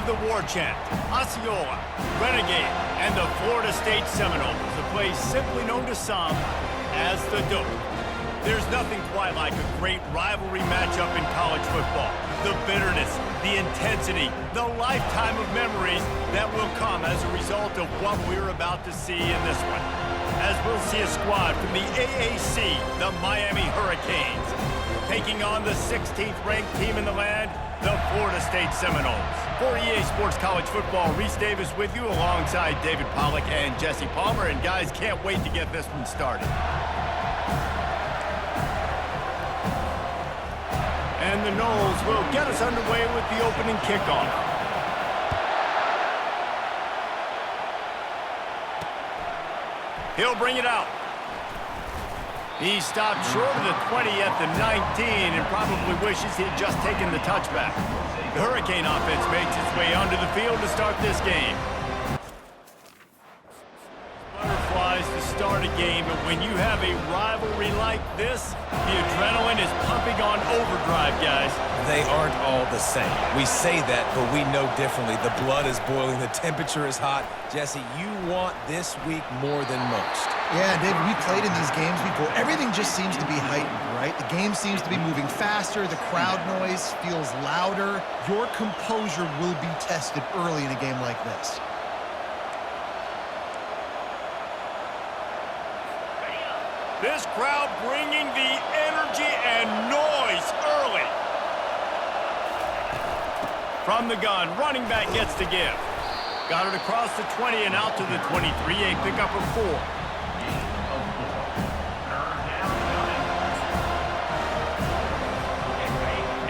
the war chant, Osceola, Renegade, and the Florida State Seminoles, a place simply known to some as the Dope. There's nothing quite like a great rivalry matchup in college football. The bitterness, the intensity, the lifetime of memories that will come as a result of what we're about to see in this one. As we'll see a squad from the AAC, the Miami Hurricanes, taking on the 16th ranked team in the land, the Florida State Seminoles. For EA Sports College Football, Reese Davis with you alongside David Pollack and Jesse Palmer. And guys, can't wait to get this one started. And the Noles will get us underway with the opening kickoff. He'll bring it out. He stopped short of the 20 at the 19 and probably wishes he had just taken the touchback. The Hurricane offense makes its way onto the field to start this game. Butterflies to start a game, but when you have a rivalry like this, the adrenaline is pumping on overdrive, guys. They aren't all the same. We say that, but we know differently. The blood is boiling. The temperature is hot. Jesse, you want this week more than most. Yeah, David, we played in these games before. Everything just seems to be heightened, right? The game seems to be moving faster. The crowd noise feels louder. Your composure will be tested early in a game like this. This crowd bringing the energy and noise early. From the gun, running back gets to give. Got it across the 20 and out to the 23, a pickup of 4.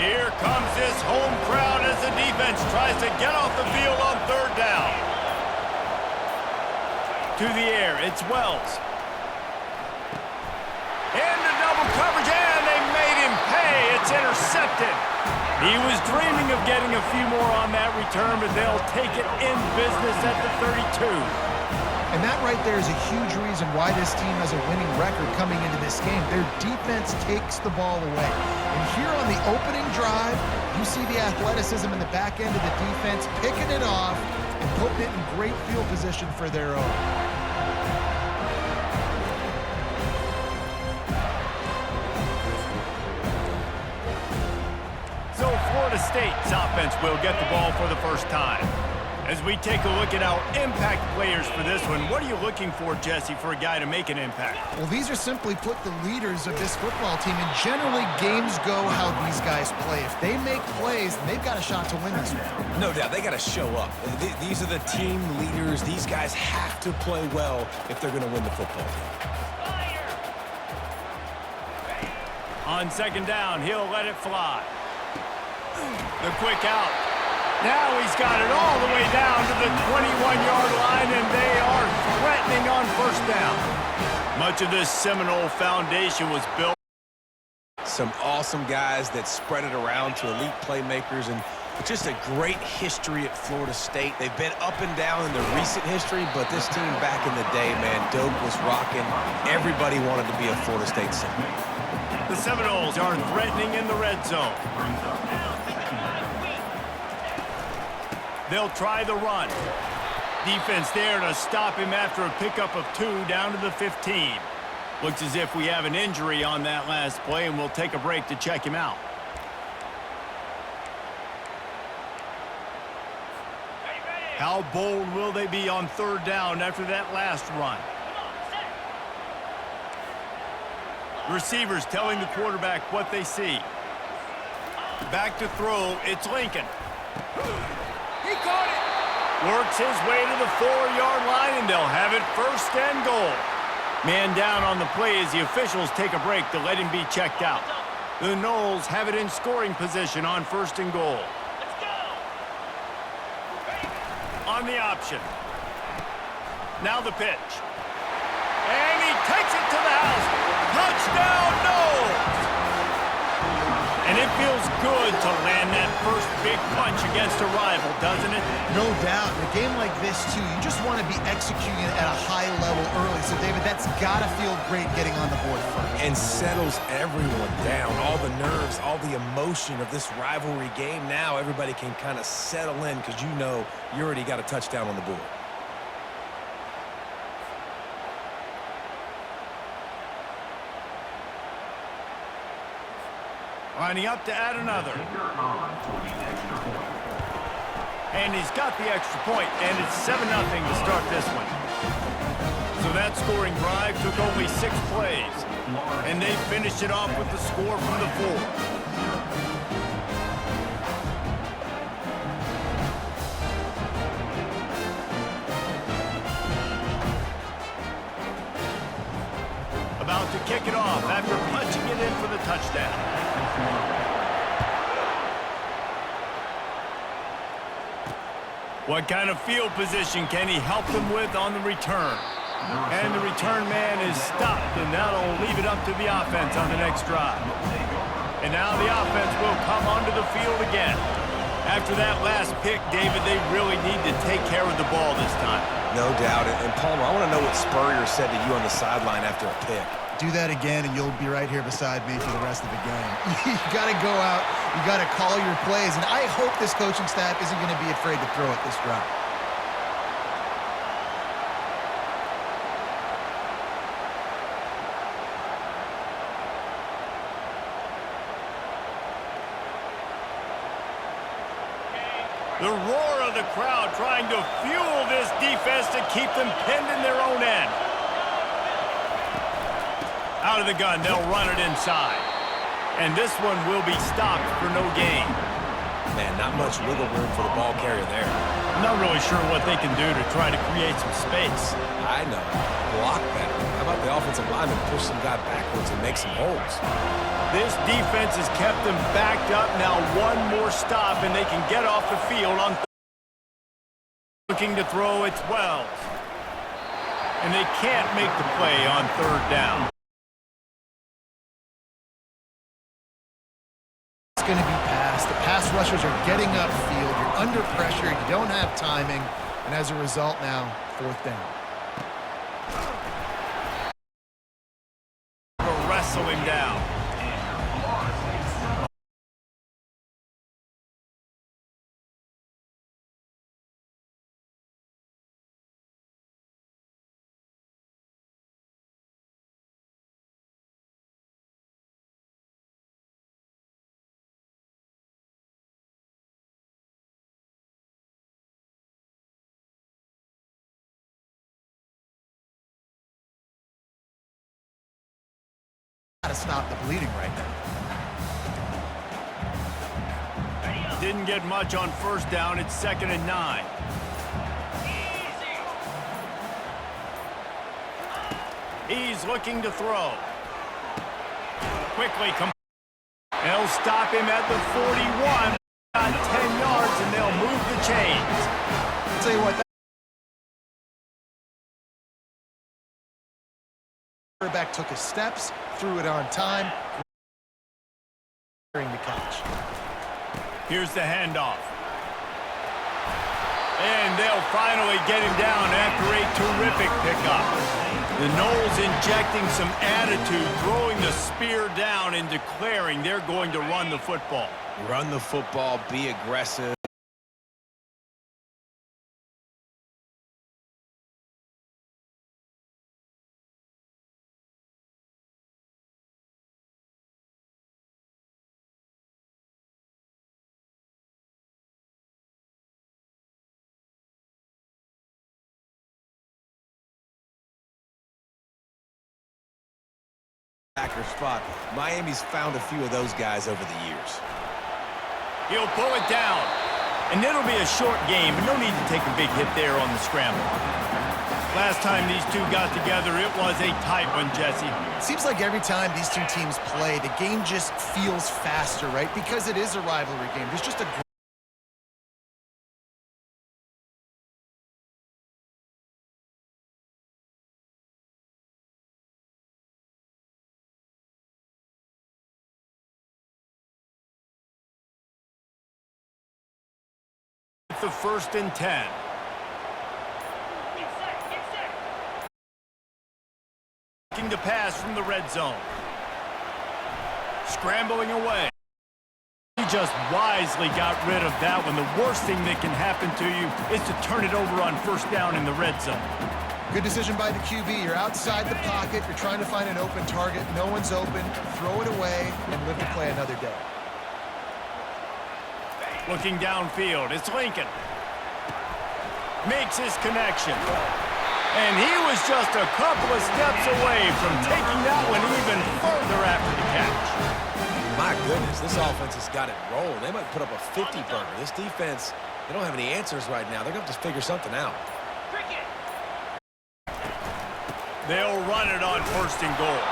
Here comes this home crowd as the defense tries to get off the field on 3rd down. To the air, it's Wells. Into double coverage, and they made him pay. It's intercepted. He was dreaming of getting a few more on that return, but they'll take it in business at the 32. And that right there is a huge reason why this team has a winning record coming into this game. Their defense takes the ball away. And here on the opening drive, you see the athleticism in the back end of the defense, picking it off and putting it in great field position for their own. So Florida State's offense will get the ball for the first time. As we take a look at our impact players for this one, what are you looking for, Jesse, for a guy to make an impact? Well, these are simply put the leaders of this football team, and generally games go how these guys play. If they make plays, they've got a shot to win this one. No doubt, they got to show up. These are the team leaders. These guys have to play well if they're going to win the football game. On 2nd down, he'll let it fly. The quick out. Now he's got it all the way down to the 21-yard line, and they are threatening on 1st down. Much of this Seminole foundation was built. Some awesome guys that spread it around to elite playmakers, and just a great history at Florida State. They've been up and down in their recent history, but this team back in the day, man, Dope was rocking. Everybody wanted to be a Florida State Seminole. The Seminoles are threatening in the red zone. They'll try the run. Defense there to stop him after a pickup of 2 down to the 15. Looks as if we have an injury on that last play, and we'll take a break to check him out. How bold will they be on 3rd down after that last run? Receivers telling the quarterback what they see. Back to throw, it's Lincoln. He caught it. Works his way to the 4-yard line, and they'll have it 1st and goal. Man down on the play as the officials take a break to let him be checked out. The Noles have it in scoring position on 1st and goal. Let's go. On the option. Now the pitch. And he takes it to the house. Touchdown, Noles! An It feels good to land that first big punch against a rival, doesn't it? No doubt. In a game like this, too, you just want to be executing it at a high level early. So, David, that's got to feel great getting on the board first. And settles everyone down. All the nerves, all the emotion of this rivalry game. Now everybody can kind of settle in because you know you already got a touchdown on the board. Lining up to add another. And he's got the extra point, and it's 7-0 to start this one. So that scoring drive took only 6 plays, and they finished it off with the score from the 4. About to kick it off after punching it in for the touchdown. What kind of field position can he help them with on the return? And the return man is stopped, and that'll leave it up to the offense on the next drive. And now the offense will come onto the field again. After that last pick, David, they really need to take care of the ball this time. No doubt. And Palmer, I want to know what Spurrier said to you on the sideline after a pick. Do that again, and you'll be right here beside me for the rest of the game. You got to go out. You got to call your plays, and I hope this coaching staff isn't going to be afraid to throw it this drive. The roar of the crowd trying to fuel this defense to keep them pinned in their own end. Out of the gun, they'll run it inside. And this one will be stopped for no gain. Man, not much wiggle room for the ball carrier there. I'm not really sure what they can do to try to create some space. I know. Block better. How about the offensive lineman push some guy backwards and make some holes? This defense has kept them backed up. Now one more stop, and they can get off the field on looking to throw at 12. And they can't make the play on 3rd down. It's going to be passed. The pass rushers are getting upfield. You're under pressure. You don't have timing. And as a result now, 4th down. Wrestle him down. Got to stop the bleeding right now. Didn't get much on 1st down. It's 2nd and 9. He's looking to throw. Quickly come. They'll stop him at the 41. Got 10 yards, and they'll move the chains. I'll tell you what. Quarterback took his steps, threw it on time, during the catch. Here's the handoff. And they'll finally get him down after a terrific pickup. The Noles injecting some attitude, throwing the spear down and declaring they're going to run the football. Run the football, be aggressive. Spot. Miami's found a few of those guys over the years. He'll pull it down. And it'll be a short game, but no need to take a big hit there on the scramble. Last time these two got together, it was a tight one, Jesse. Seems like every time these two teams play, the game just feels faster, right? Because it is a rivalry game. There's just a The 1st and 10. Looking to pass from the red zone. Scrambling away. He just wisely got rid of that one. The worst thing that can happen to you is to turn it over on 1st down in the red zone. Good decision by the QB. You're outside the pocket. You're trying to find an open target. No one's open. Throw it away and live to play another day. Looking downfield, it's Lincoln. Makes his connection. And he was just a couple of steps away from taking that one even further after the catch. My goodness, this offense has got it rolled. They might put up a 50-burger. This defense, they don't have any answers right now. They're going to have to figure something out. They'll run it on 1st and goal.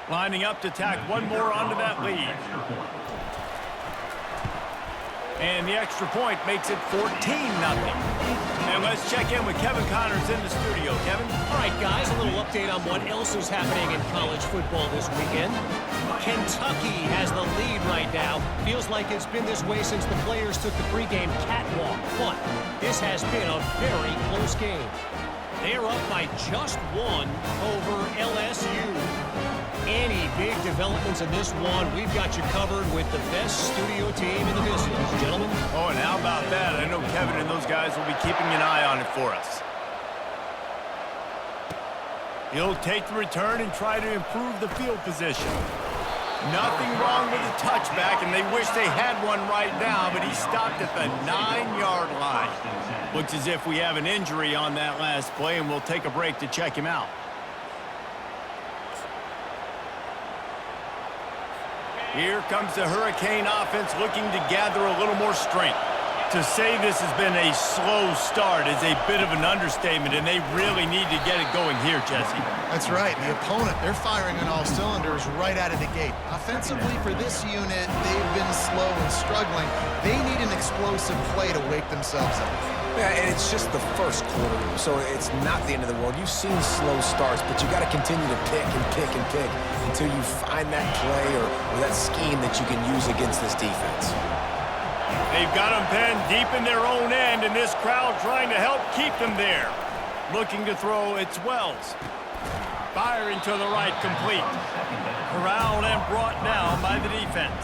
Lining up to tack one more onto that lead. And the extra point makes it 14-0. And let's check in with Kevin Connors in the studio. Kevin? All right, guys, a little update on what else is happening in college football this weekend. Kentucky has the lead right now. Feels like it's been this way since the players took the pregame catwalk. But this has been a very close game. They're up by just one over LSU. Any big developments in this one, we've got you covered with the best studio team in the business, gentlemen. Oh, and how about that? I know Kevin and those guys will be keeping an eye on it for us. He'll take the return and try to improve the field position. Nothing wrong with the touchback, and they wish they had one right now, but he stopped at the 9-yard line. Looks as if we have an injury on that last play, and we'll take a break to check him out. Here comes the Hurricane offense looking to gather a little more strength. To say this has been a slow start is a bit of an understatement, and they really need to get it going here, Jesse. That's right. The opponent, they're firing on all cylinders right out of the gate. Offensively for this unit, they've been slow and struggling. They need an explosive play to wake themselves up. Yeah, and it's just the first quarter, so it's not the end of the world. You've seen slow starts, but you got to continue to pick and pick and pick until you find that play or that scheme that you can use against this defense. They've got them penned deep in their own end, and this crowd trying to help keep them there. Looking to throw, it's Wells. Firing to the right, complete. Corralled and brought down by the defense.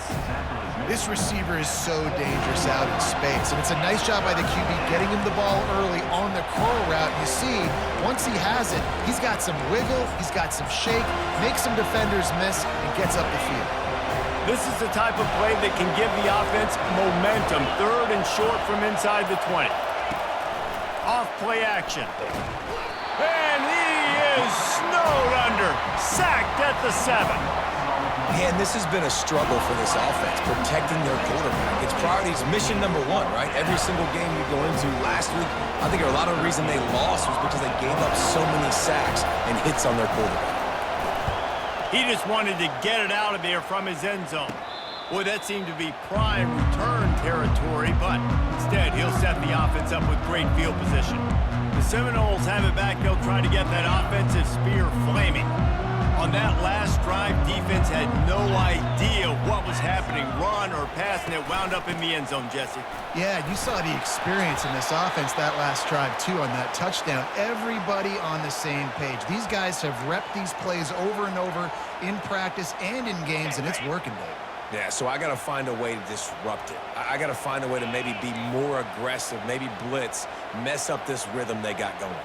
This receiver is so dangerous out in space, and it's a nice job by the QB getting him the ball early on the curl route. You see, once he has it, he's got some wiggle, he's got some shake, makes some defenders miss, and gets up the field. This is the type of play that can give the offense momentum. 3rd and short from inside the 20. Off play action. And he is snowed under. Sacked at the 7. Man, this has been a struggle for this offense, protecting their quarterback. It's priorities, mission number 1, right? Every single game you go into last week, I think a lot of the reason they lost was because they gave up so many sacks and hits on their quarterback. He just wanted to get it out of there from his end zone. Boy, that seemed to be prime return territory, but instead he'll set the offense up with great field position. The Seminoles have it back. They'll try to get that offensive spear flaming. On that last drive, defense had no idea what was happening, run or pass, and it wound up in the end zone, Jesse. Yeah, you saw the experience in this offense that last drive, too, on that touchdown. Everybody on the same page. These guys have repped these plays over and over in practice and in games, and it's working, Dave. Yeah, so I got to find a way to disrupt it. I got to find a way to maybe be more aggressive, maybe blitz, mess up this rhythm they got going.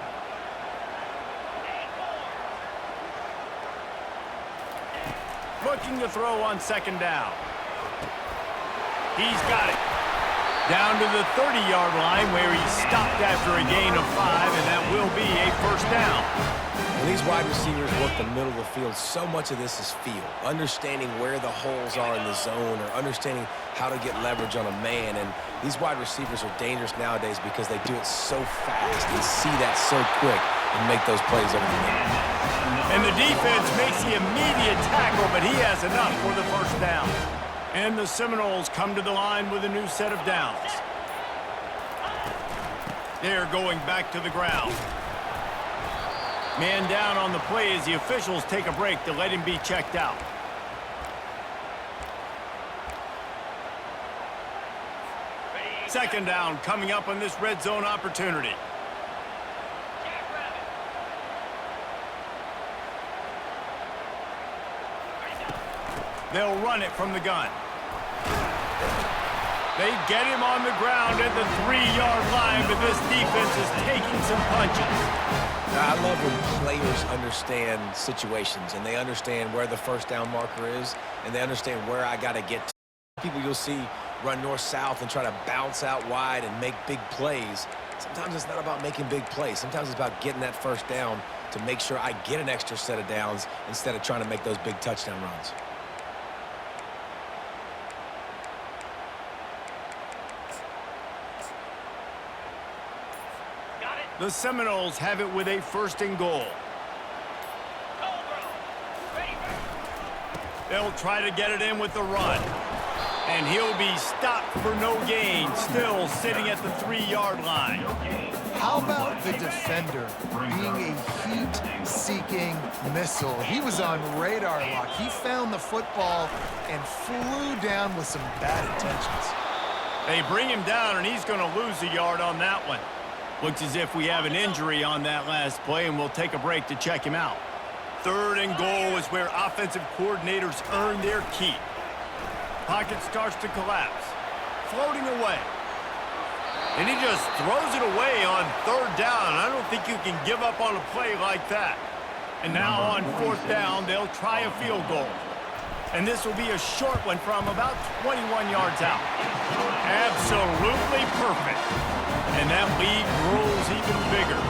looking to throw on second down. He's got it. Down to the 30-yard line where he stopped after a gain of 5, and that will be a first down. When these wide receivers work the middle of the field, so much of this is feel. Understanding where the holes are in the zone or understanding how to get leverage on a man. And these wide receivers are dangerous nowadays because they do it so fast and see that so quick and make those plays over the middle. And the defense makes the immediate tackle, but he has enough for the first down. And the Seminoles come to the line with a new set of downs. They're going back to the ground. Man down on the play as the officials take a break to let him be checked out. Second down coming up on this red zone opportunity. They'll run it from the gun. They get him on the ground at the 3-yard line, but this defense is taking some punches. Now, I love when players understand situations and they understand where the first down marker is and they understand where I got to get to. People you'll see run north-south and try to bounce out wide and make big plays. Sometimes it's not about making big plays. Sometimes it's about getting that first down to make sure I get an extra set of downs instead of trying to make those big touchdown runs. The Seminoles have it with a first and goal. They'll try to get it in with the run. And he'll be stopped for no gain, still sitting at the 3-yard line. How about the defender being a heat-seeking missile? He was on radar lock. He found the football and flew down with some bad intentions. They bring him down, and he's going to lose a yard on that one. Looks as if we have an injury on that last play, and we'll take a break to check him out. Third and goal is where offensive coordinators earn their keep. Pocket starts to collapse. Floating away. And he just throws it away on third down. I don't think you can give up on a play like that. And now on fourth down, they'll try a field goal. And this will be a short one from about 21 yards out. Absolutely perfect. And that lead grows even bigger.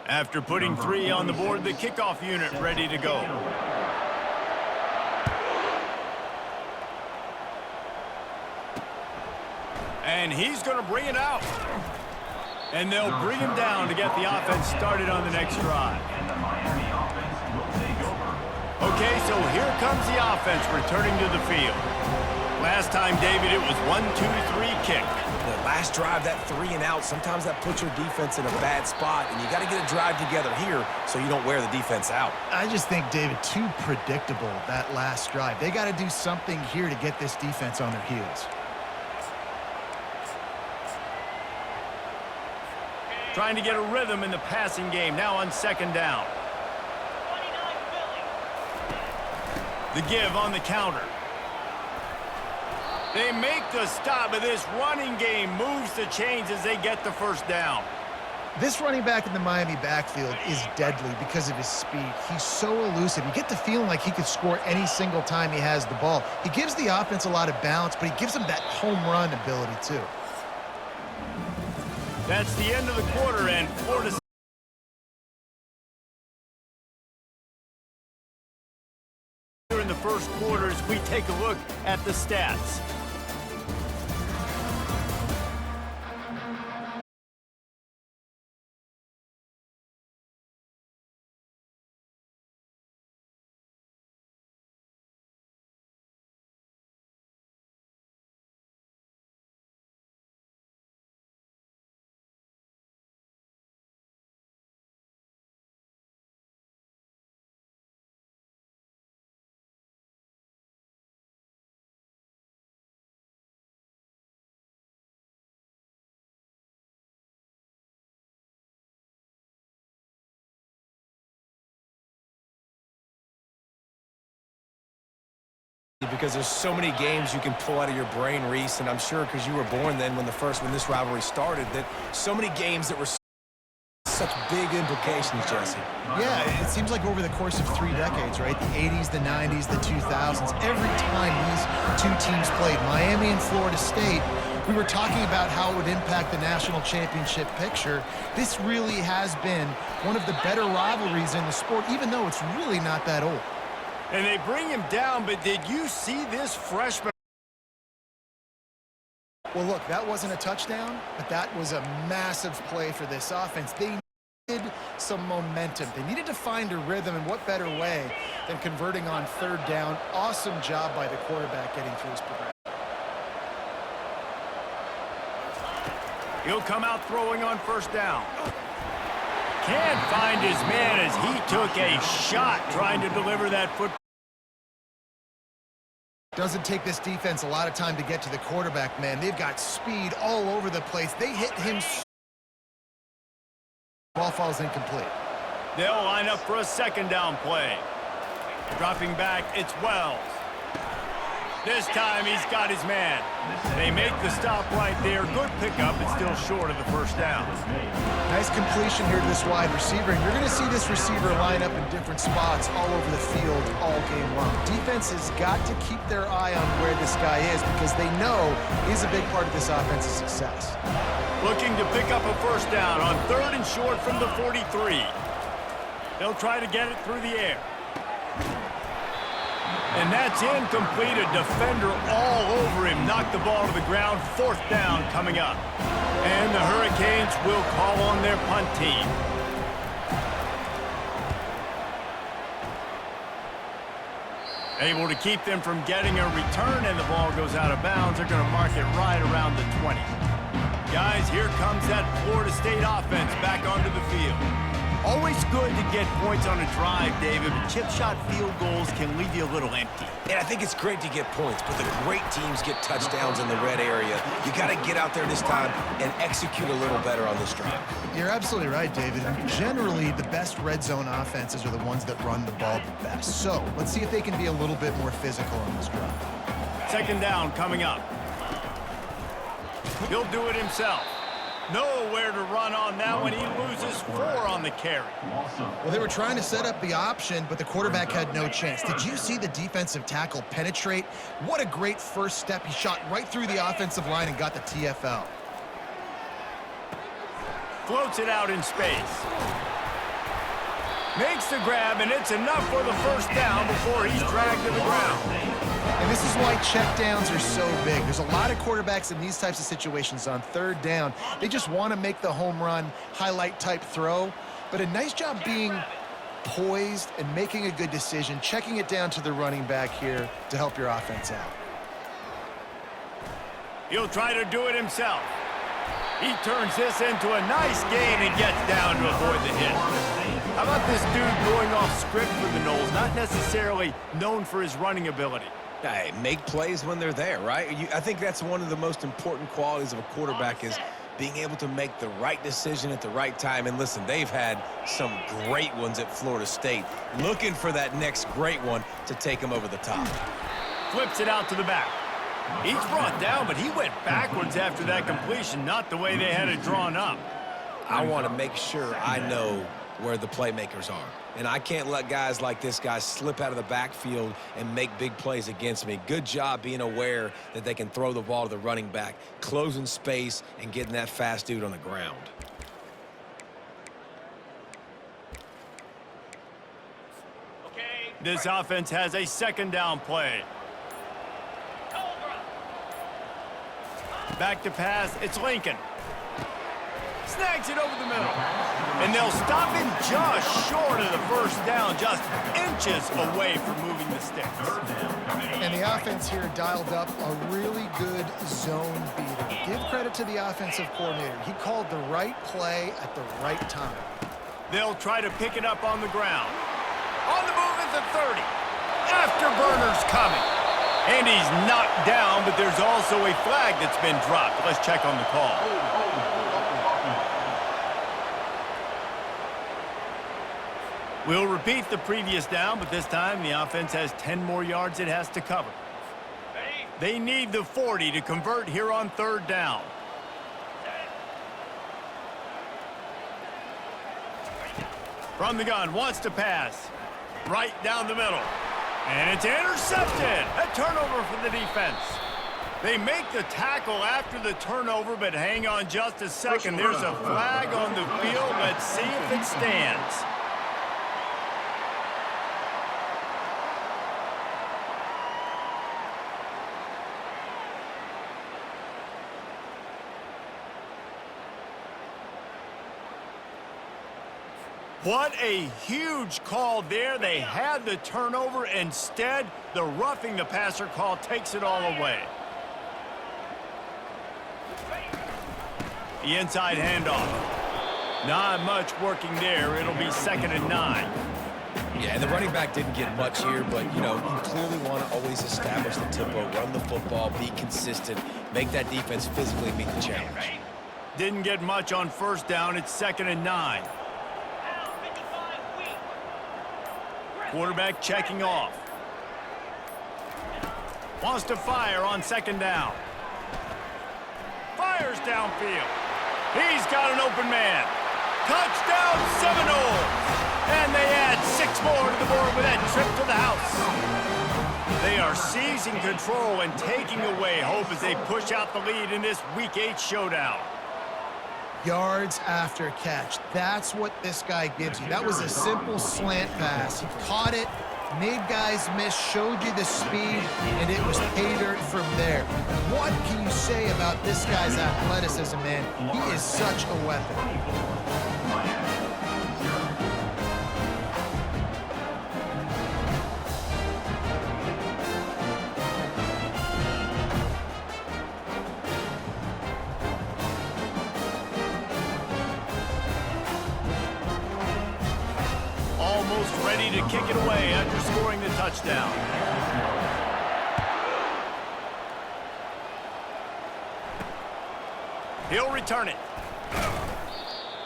After putting 3 on the board, the kickoff unit ready to go. And he's going to bring it out. And they'll bring him down to get the offense started on the next drive. Okay, so here comes the offense returning to the field. Last time, David, it was 1-2-3 kick. The last drive, that 3 and out, sometimes that puts your defense in a bad spot, and you got to get a drive together here so you don't wear the defense out. I just think, David, too predictable, that last drive. They got to do something here to get this defense on their heels. Trying to get a rhythm in the passing game, now on second down. The give on the counter. They make the stop, but this running game moves the chains as they get the first down. This running back in the Miami backfield is deadly because of his speed. He's so elusive. You get the feeling like he could score any single time he has the ball. He gives the offense a lot of balance, but he gives them that home run ability too. That's the end of the quarter, and Florida in the first quarter as we take a look at the stats. Because there's so many games you can pull out of your brain, Reese, and I'm sure because you were born then when this rivalry started, that so many games that were such big implications, Jesse. Yeah, it seems like over the course of 3 decades, right? The 80s, the 90s, the 2000s, every time these two teams played, Miami and Florida State, we were talking about how it would impact the national championship picture. This really has been one of the better rivalries in the sport, even though it's really not that old. And they bring him down, but did you see this freshman? Well, look, that wasn't a touchdown, but that was a massive play for this offense. They needed some momentum. They needed to find a rhythm, and what better way than converting on 3rd down. Awesome job by the quarterback getting through his progression. He'll come out throwing on 1st down. Can't find his man as he took a shot trying to deliver that football. Doesn't take this defense a lot of time to get to the quarterback, man. They've got speed all over the place. They hit him. Ball falls incomplete. They'll line up for a 2nd down play. Dropping back, it's Wells. This time he's got his man. They make the stop right there. Good pickup, but still short of the 1st down. Nice completion here to this wide receiver. And you're going to see this receiver line up in different spots all over the field all game long. Defense has got to keep their eye on where this guy is because they know he's a big part of this offense's success. Looking to pick up a 1st down on 3rd and short from the 43. They'll try to get it through the air. And that's incomplete. A defender all over him. Knocked the ball to the ground. 4th down coming up. And the Hurricanes will call on their punt team. Able to keep them from getting a return, and the ball goes out of bounds. They're going to mark it right around the 20. Guys, here comes that Florida State offense back onto the field. Always good to get points on a drive, David, but chip shot field goals can leave you a little empty. And I think it's great to get points, but the great teams get touchdowns in the red area. You got to get out there this time and execute a little better on this drive. You're absolutely right, David. And generally, the best red zone offenses are the ones that run the ball the best. So let's see if they can be a little bit more physical on this drive. 2nd down coming up. He'll do it himself. Nowhere to run on that one. He loses 4 on the carry. Well, they were trying to set up the option, but the quarterback had no chance. Did you see the defensive tackle penetrate? What a great first step. He shot right through the offensive line and got the TFL. Floats it out in space. Makes the grab, and it's enough for the 1st down before he's dragged to the ground. And this is why checkdowns are so big. There's a lot of quarterbacks in these types of situations on 3rd down. They just want to make the home run, highlight type throw. But a nice job being poised and making a good decision, checking it down to the running back here to help your offense out. He'll try to do it himself. He turns this into a nice gain and gets down to avoid the hit. How about this dude going off script for the Noles, not necessarily known for his running ability? Hey, make plays when they're there, right? I think that's one of the most important qualities of a quarterback is being able to make the right decision at the right time. And listen, they've had some great ones at Florida State. Looking for that next great one to take them over the top. Flips it out to the back. He's brought down, but he went backwards after that completion, not the way they had it drawn up. I want to make sure I know where the playmakers are. And I can't let guys like this guy slip out of the backfield and make big plays against me. Good job being aware that they can throw the ball to the running back, closing space, and getting that fast dude on the ground. This offense has a second down play. Back to pass, it's Lincoln. Snags it over the middle. And they'll stop him just short of the first down, just inches away from moving the sticks. And the offense here dialed up a really good zone beater. Give credit to the offensive coordinator. He called the right play at the right time. They'll try to pick it up on the ground. On the move at the 30. Afterburner's coming. And he's knocked down, but there's also a flag that's been dropped. Let's check on the call. We'll repeat the previous down, but this time the offense has 10 more yards it has to cover. They need the 40 to convert here on third down. From the gun, wants to pass. Right down the middle. And it's intercepted. A turnover for the defense. They make the tackle after the turnover, but hang on just a second. There's a flag on the field. Let's see if it stands. What a huge call there. They had the turnover. Instead, the roughing the passer call takes it all away. The inside handoff. Not much working there. It'll be 2nd and 9. Yeah, and the running back didn't get much here, but, you know, you clearly want to always establish the tempo, run the football, be consistent, make that defense physically meet the challenge. Didn't get much on first down. It's 2nd and 9. Quarterback checking off. Wants to fire on 2nd down. Fires downfield. He's got an open man. Touchdown Seminoles! And they add 6 more to the board with that trip to the house. They are seizing control and taking away hope as they push out the lead in this Week 8 showdown. Yards after catch. That's what this guy gives you. That was a simple slant pass. He caught it, made guys miss, showed you the speed, and it was pay dirt from there. What can you say about this guy's athleticism, man? He is such a weapon. Ready to kick it away after scoring the touchdown. He'll return it.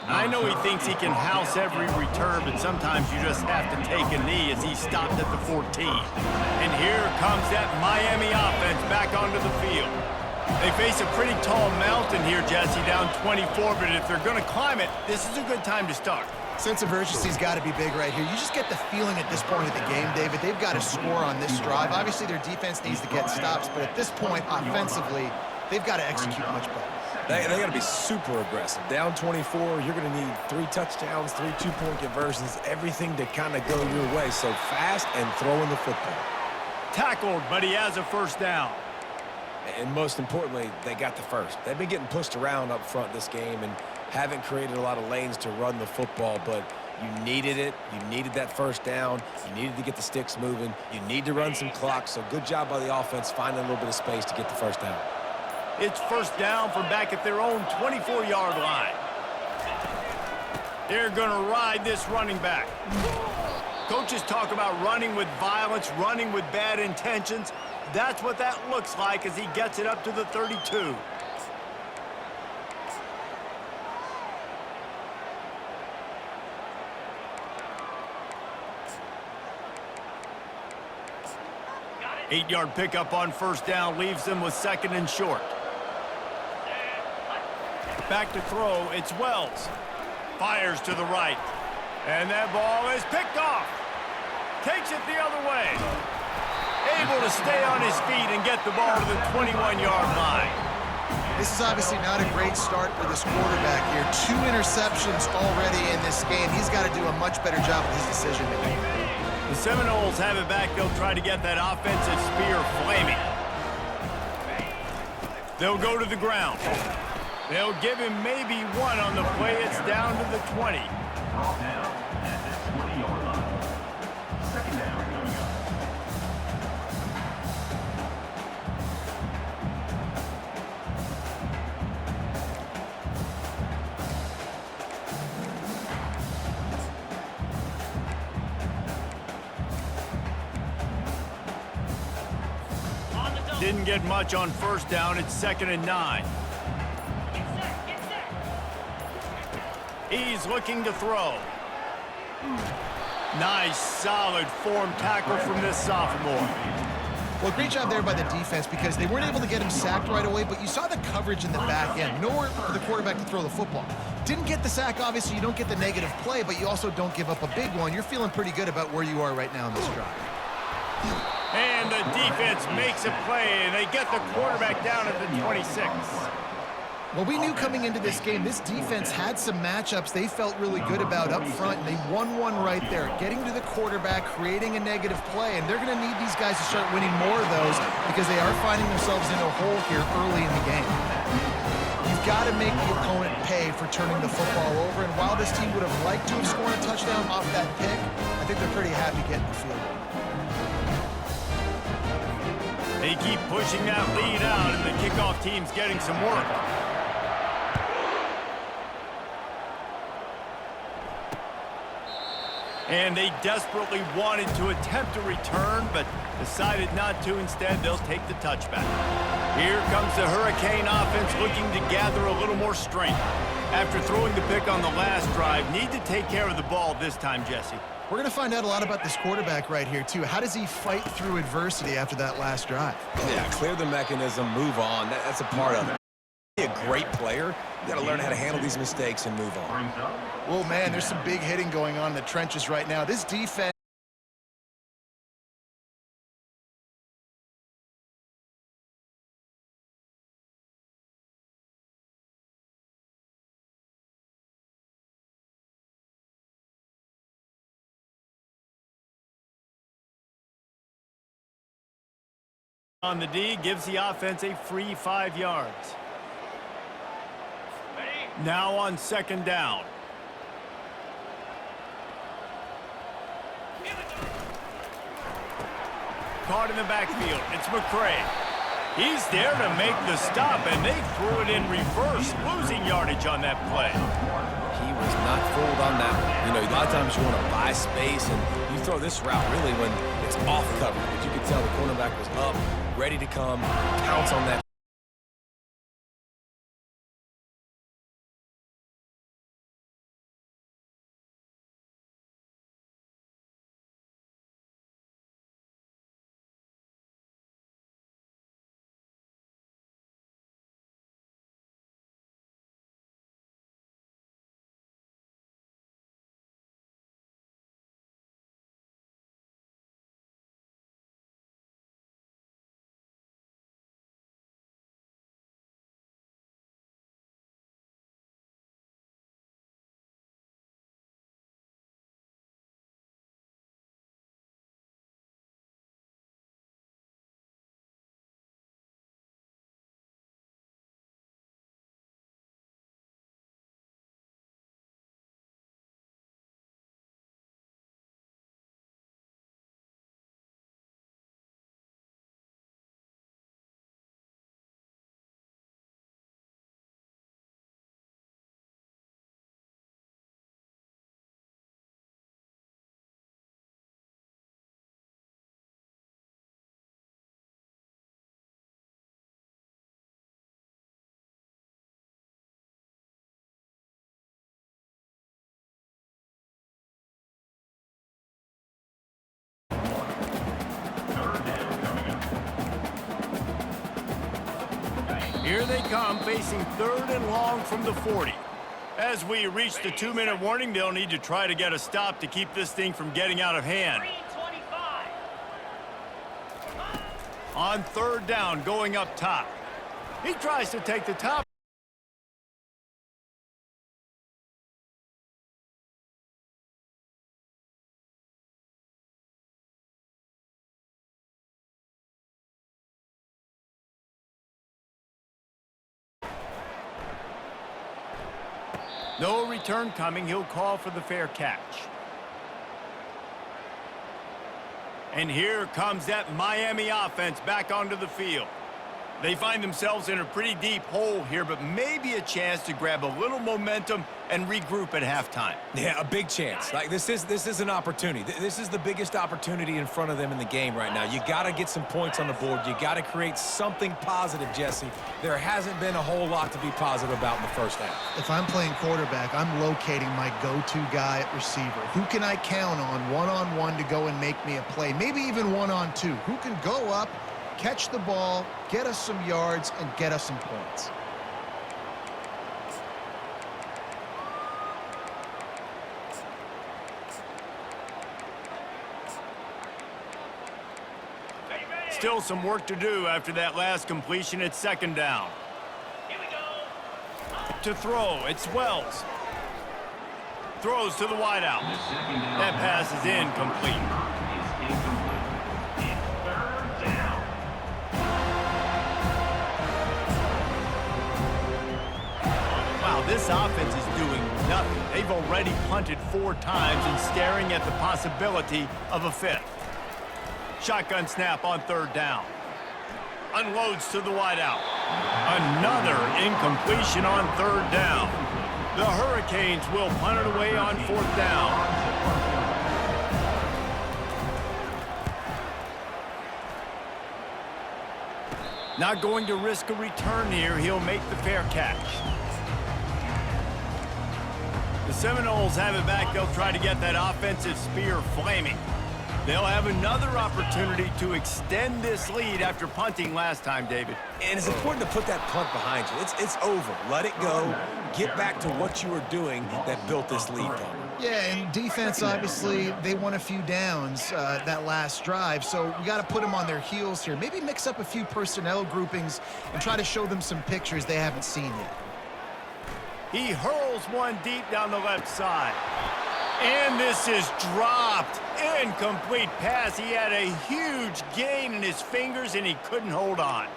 I know he thinks he can house every return, but sometimes you just have to take a knee as he stopped at the 14. And here comes that Miami offense back onto the field. They face a pretty tall mountain here, Jesse, down 24, but if they're going to climb it, this is a good time to start. Sense of urgency's got to be big right here. You just get the feeling at this point of the game, David, they've got to score on this drive. Obviously, their defense needs to get stops, but at this point, offensively, they've got to execute much better. They got to be super aggressive. Down 24, you're going to need 3 touchdowns, 3 two-point conversions, everything to kind of go your way. So fast and throwing the football. Tackled, but he has a first down. And most importantly, they got the first. They've been getting pushed around up front this game and haven't created a lot of lanes to run the football, but you needed it. You needed that first down. You needed to get the sticks moving. You need to run some clock, so good job by the offense finding a little bit of space to get the first down. It's first down from back at their own 24-yard line. They're going to ride this running back. Coaches talk about running with violence, running with bad intentions. That's what that looks like as he gets it up to the 32. Eight-yard pickup on first down leaves them with 2nd and short. Back to throw, it's Wells. Fires to the right. And that ball is picked off. Takes it the other way. Able to stay on his feet and get the ball to the 21-yard line. This is obviously not a great start for this quarterback here. 2 interceptions already in this game. He's got to do a much better job with his decision-making. The Seminoles have it back. They'll try to get that offensive spear flaming. They'll go to the ground. They'll give him maybe 1 on the play. It's down to the 20. Didn't get much on first down. It's 2nd and 9. He's looking to throw. Nice, solid form tackle from this sophomore. Well, great job there by the defense because they weren't able to get him sacked right away, but you saw the coverage in the back end. Nowhere for the quarterback to throw the football. Didn't get the sack, obviously. You don't get the negative play, but you also don't give up a big one. You're feeling pretty good about where you are right now in this drive. And the defense makes a play, and they get the quarterback down at the 26. Well, we knew coming into this game, this defense had some matchups they felt really good about up front, and they won one right there, getting to the quarterback, creating a negative play, and they're going to need these guys to start winning more of those because they are finding themselves in a hole here early in the game. You've got to make the opponent pay for turning the football over, and while this team would have liked to have scored a touchdown off that pick, I think they're pretty happy getting the field goal. They keep pushing that lead out, and the kickoff team's getting some work. And they desperately wanted to attempt a return, but decided not to. Instead, they'll take the touchback. Here comes the Hurricane offense looking to gather a little more strength. After throwing the pick on the last drive, need to take care of the ball this time, Jesse. We're going to find out a lot about this quarterback right here, too. How does he fight through adversity after that last drive? Yeah, clear the mechanism, move on. That's a part of it. A great player, you got to learn how to handle these mistakes and move on. Oh, man, there's some big hitting going on in the trenches right now. This defense... On the D, gives the offense a free 5 yards. Now on 2nd down. Caught in the backfield. It's McCray. He's there to make the stop, and they threw it in reverse, losing yardage on that play. He was not fooled on that one. You know, a lot of times you want to buy space, and you throw this route really when it's off cover. But you could tell the cornerback was up, ready to come, pounce on that. Here they come, facing 3rd and long from the 40. As we reach the 2-minute warning, they'll need to try to get a stop to keep this thing from getting out of hand. On 3rd down, going up top. He tries to take the top. No return coming. He'll call for the fair catch. And here comes that Miami offense back onto the field. They find themselves in a pretty deep hole here, but maybe a chance to grab a little momentum and regroup at halftime. Yeah, a big chance. Like this is an opportunity. This is the biggest opportunity in front of them in the game right now. You got to get some points on the board. You got to create something positive, Jesse. There hasn't been a whole lot to be positive about in the first half. If I'm playing quarterback, I'm locating my go-to guy at receiver. Who can I count on one-on-one to go and make me a play? Maybe even one-on-two. Who can go up, catch the ball, get us some yards, and get us some points? Still some work to do after that last completion at 2nd down. Here we go. To throw, it's Wells. Throws to the wideout. That pass is incomplete. Wow, this offense is doing nothing. They've already punted 4 times and staring at the possibility of a 5th. Shotgun snap on 3rd down. Unloads to the wideout. Another incompletion on 3rd down. The Hurricanes will punt it away on 4th down. Not going to risk a return here. He'll make the fair catch. The Seminoles have it back. They'll try to get that offensive spear flaming. They'll have another opportunity to extend this lead after punting last time, David. And it's important to put that punt behind you. It's over. Let it go. Get back to what you were doing that built this lead, Palmer. Yeah, and defense, obviously, they won a few downs that last drive, so we got to put them on their heels here. Maybe mix up a few personnel groupings and try to show them some pictures they haven't seen yet. He hurls one deep down the left side. And this is dropped. Incomplete pass. He had a huge gain in his fingers, and he couldn't hold on.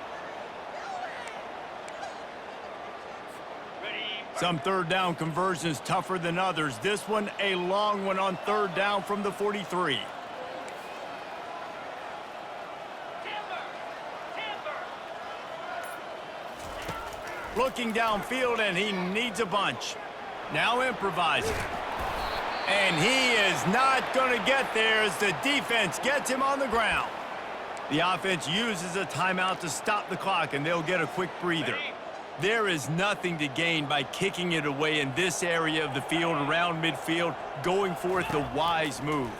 Some 3rd down conversions tougher than others. This one, a long one on 3rd down from the 43. Looking downfield, and he needs a bunch. Now improvising. And he is not going to get there as the defense gets him on the ground. The offense uses a timeout to stop the clock, and they'll get a quick breather. There is nothing to gain by kicking it away in this area of the field around midfield, going for it the wise move.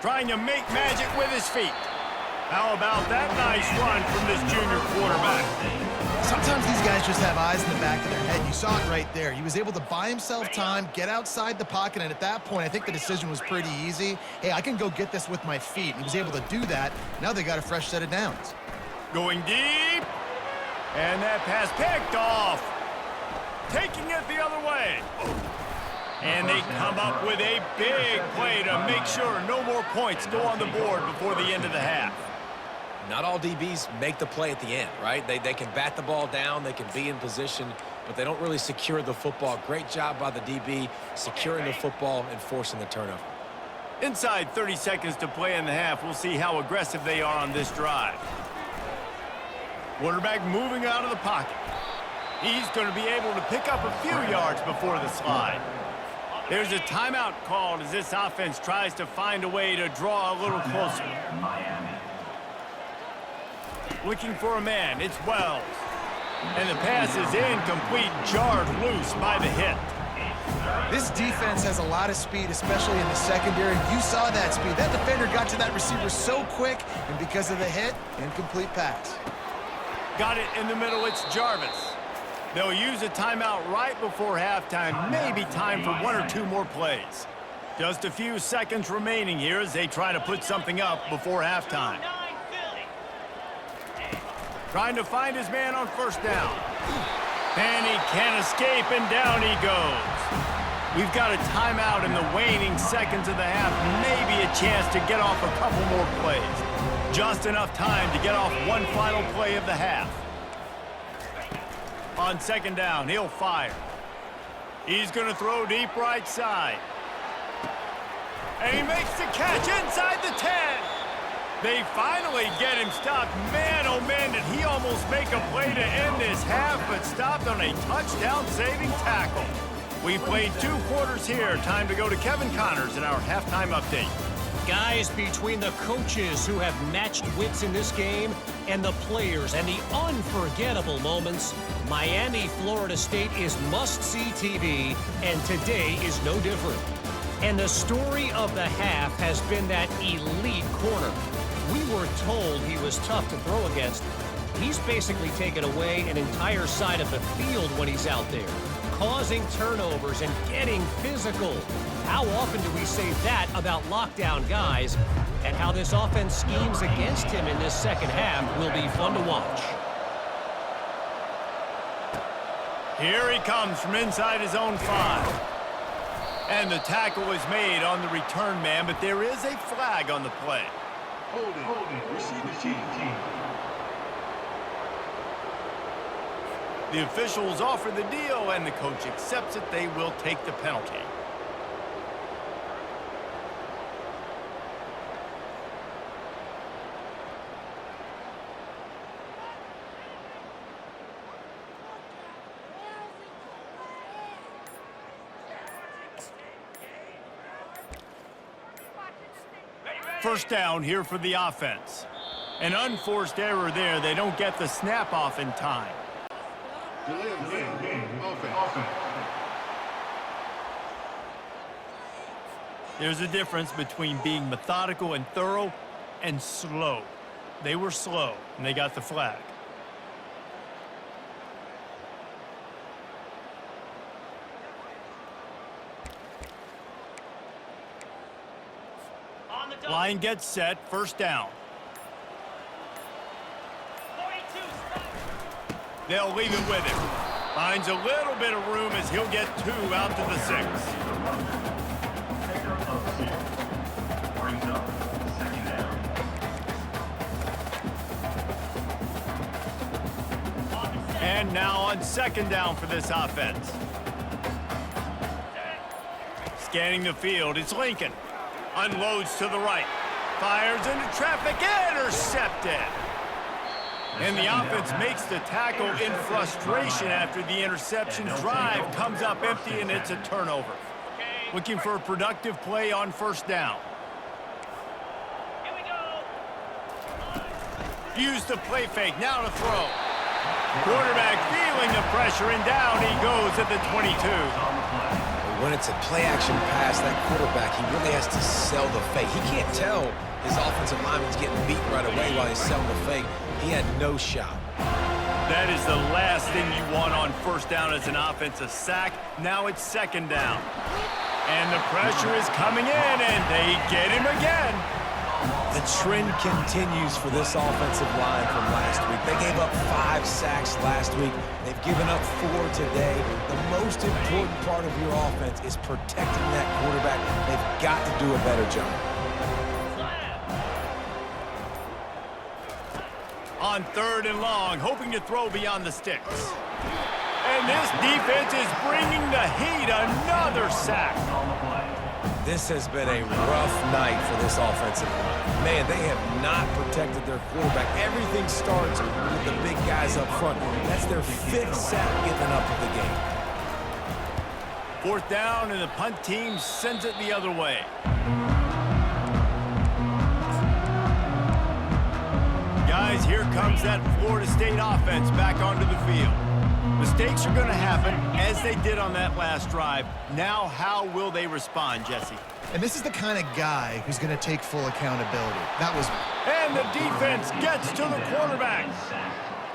Trying to make magic with his feet. How about that nice run from this junior quarterback? Sometimes these guys just have eyes in the back of their head. You saw it right there. He was able to buy himself time, get outside the pocket, and at that point, I think the decision was pretty easy. Hey, I can go get this with my feet. And he was able to do that. Now they got a fresh set of downs. Going deep. And that pass picked off. Taking it the other way. And they come up with a big play to make sure no more points go on the board before the end of the half. Not all DBs make the play at the end, right? They can bat the ball down, they can be in position, but they don't really secure the football. Great job by the DB securing the football and forcing the turnover. Inside 30 seconds to play in the half. We'll see how aggressive they are on this drive. Quarterback moving out of the pocket. He's going to be able to pick up a few yards before the slide. There's a timeout called as this offense tries to find a way to draw a little closer. Looking for a man, it's Wells. And the pass is incomplete, jarred loose by the hit. This defense has a lot of speed, especially in the secondary. You saw that speed. That defender got to that receiver so quick, and because of the hit, incomplete pass. Got it in the middle, it's Jarvis. They'll use a timeout right before halftime, maybe time for 1 or 2 more plays. Just a few seconds remaining here as they try to put something up before halftime. Trying to find his man on first down. And he can't escape, and down he goes. We've got a timeout in the waning seconds of the half, maybe a chance to get off a couple more plays. Just enough time to get off one final play of the half. On second down, he'll fire. He's going to throw deep right side. And he makes the catch inside the 10. They finally get him stopped. Man, oh man, did he almost make a play to end this half, but stopped on a touchdown-saving tackle. We've played 2 quarters here. Time to go to Kevin Connors in our halftime update. Guys, between the coaches who have matched wits in this game and the players and the unforgettable moments, Miami, Florida State is must-see TV, and today is no different. And the story of the half has been that elite corner. We were told he was tough to throw against. He's basically taken away an entire side of the field when he's out there, causing turnovers and getting physical. How often do we say that about lockdown guys? And how this offense schemes against him in this second half will be fun to watch. Here he comes from inside his own 5. And the tackle is made on the return man, but there is a flag on the play. Holding, receive the team. The officials offer the deal, and the coach accepts it. They will take the penalty. First down here for the offense. An unforced error there. They don't get the snap off in time. There's a difference between being methodical and thorough and slow. They were slow, and they got the flag. Line gets set, first down. They'll leave it with him. Finds a little bit of room as he'll get 2 out to the 6. And now on second down for this offense. Scanning the field, it's Lincoln. Unloads to the right. Fires into traffic, intercepted. And the offense makes the tackle in frustration after the interception. Drive comes up empty, and it's a turnover. Looking for a productive play on first down. Use the play fake, now to throw. Quarterback feeling the pressure, and down he goes at the 22. When it's a play-action pass, that quarterback, he really has to sell the fake. He can't tell his offensive lineman's getting beat right away while he's selling the fake. He had no shot. That is the last thing you want on first down as an offensive sack. Now it's second down. And the pressure is coming in, and they get him again. The trend continues for this offensive line from last week. They gave up 5 sacks last week. They've given up 4 today. The most important part of your offense is protecting that quarterback. They've got to do a better job. On third and long, hoping to throw beyond the sticks. And this defense is bringing the heat. Another sack. This has been a rough night for this offensive line. Man, they have not protected their quarterback. Everything starts with the big guys up front. That's their 5th sack given up of the game. Fourth down, and the punt team sends it the other way. Guys, here comes that Florida State offense back onto the field. Mistakes are going to happen, as they did on that last drive. Now, how will they respond, Jesse? And this is the kind of guy who's going to take full accountability. That was... And the defense gets to the quarterback.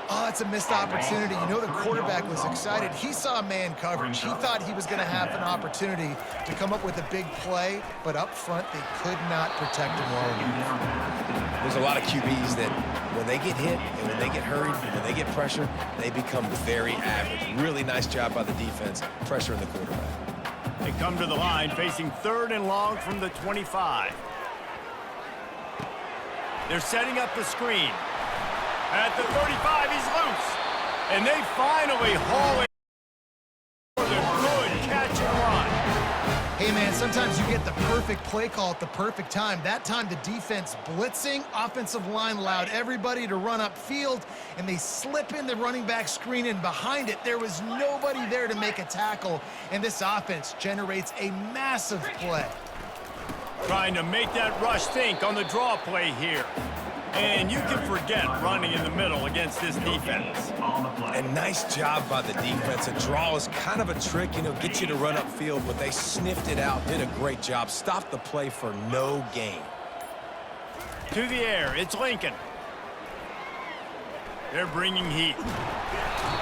Oh, it's a missed opportunity. You know the quarterback was excited. He saw man coverage. He thought he was going to have an opportunity to come up with a big play, but up front, they could not protect him well enough. There's a lot of QBs that when they get hit and when they get hurried and when they get pressure, they become very average. Really nice job by the defense, pressuring the quarterback. They come to the line facing 3rd and long from the 25. They're setting up the screen. At the 35, he's loose. And they finally haul it for the good catch and run. Hey, man, sometimes you get the perfect play call at the perfect time. That time, the defense blitzing, offensive line allowed everybody to run upfield, and they slip in the running back screen, and behind it, there was nobody there to make a tackle, and this offense generates a massive play. Trying to make that rush think on the draw play here. And you can forget running in the middle against this defense. And nice job by the defense. A draw is kind of a trick, get you to run upfield, but they sniffed it out, did a great job, stopped the play for no gain. To the air, it's Lincoln. They're bringing heat.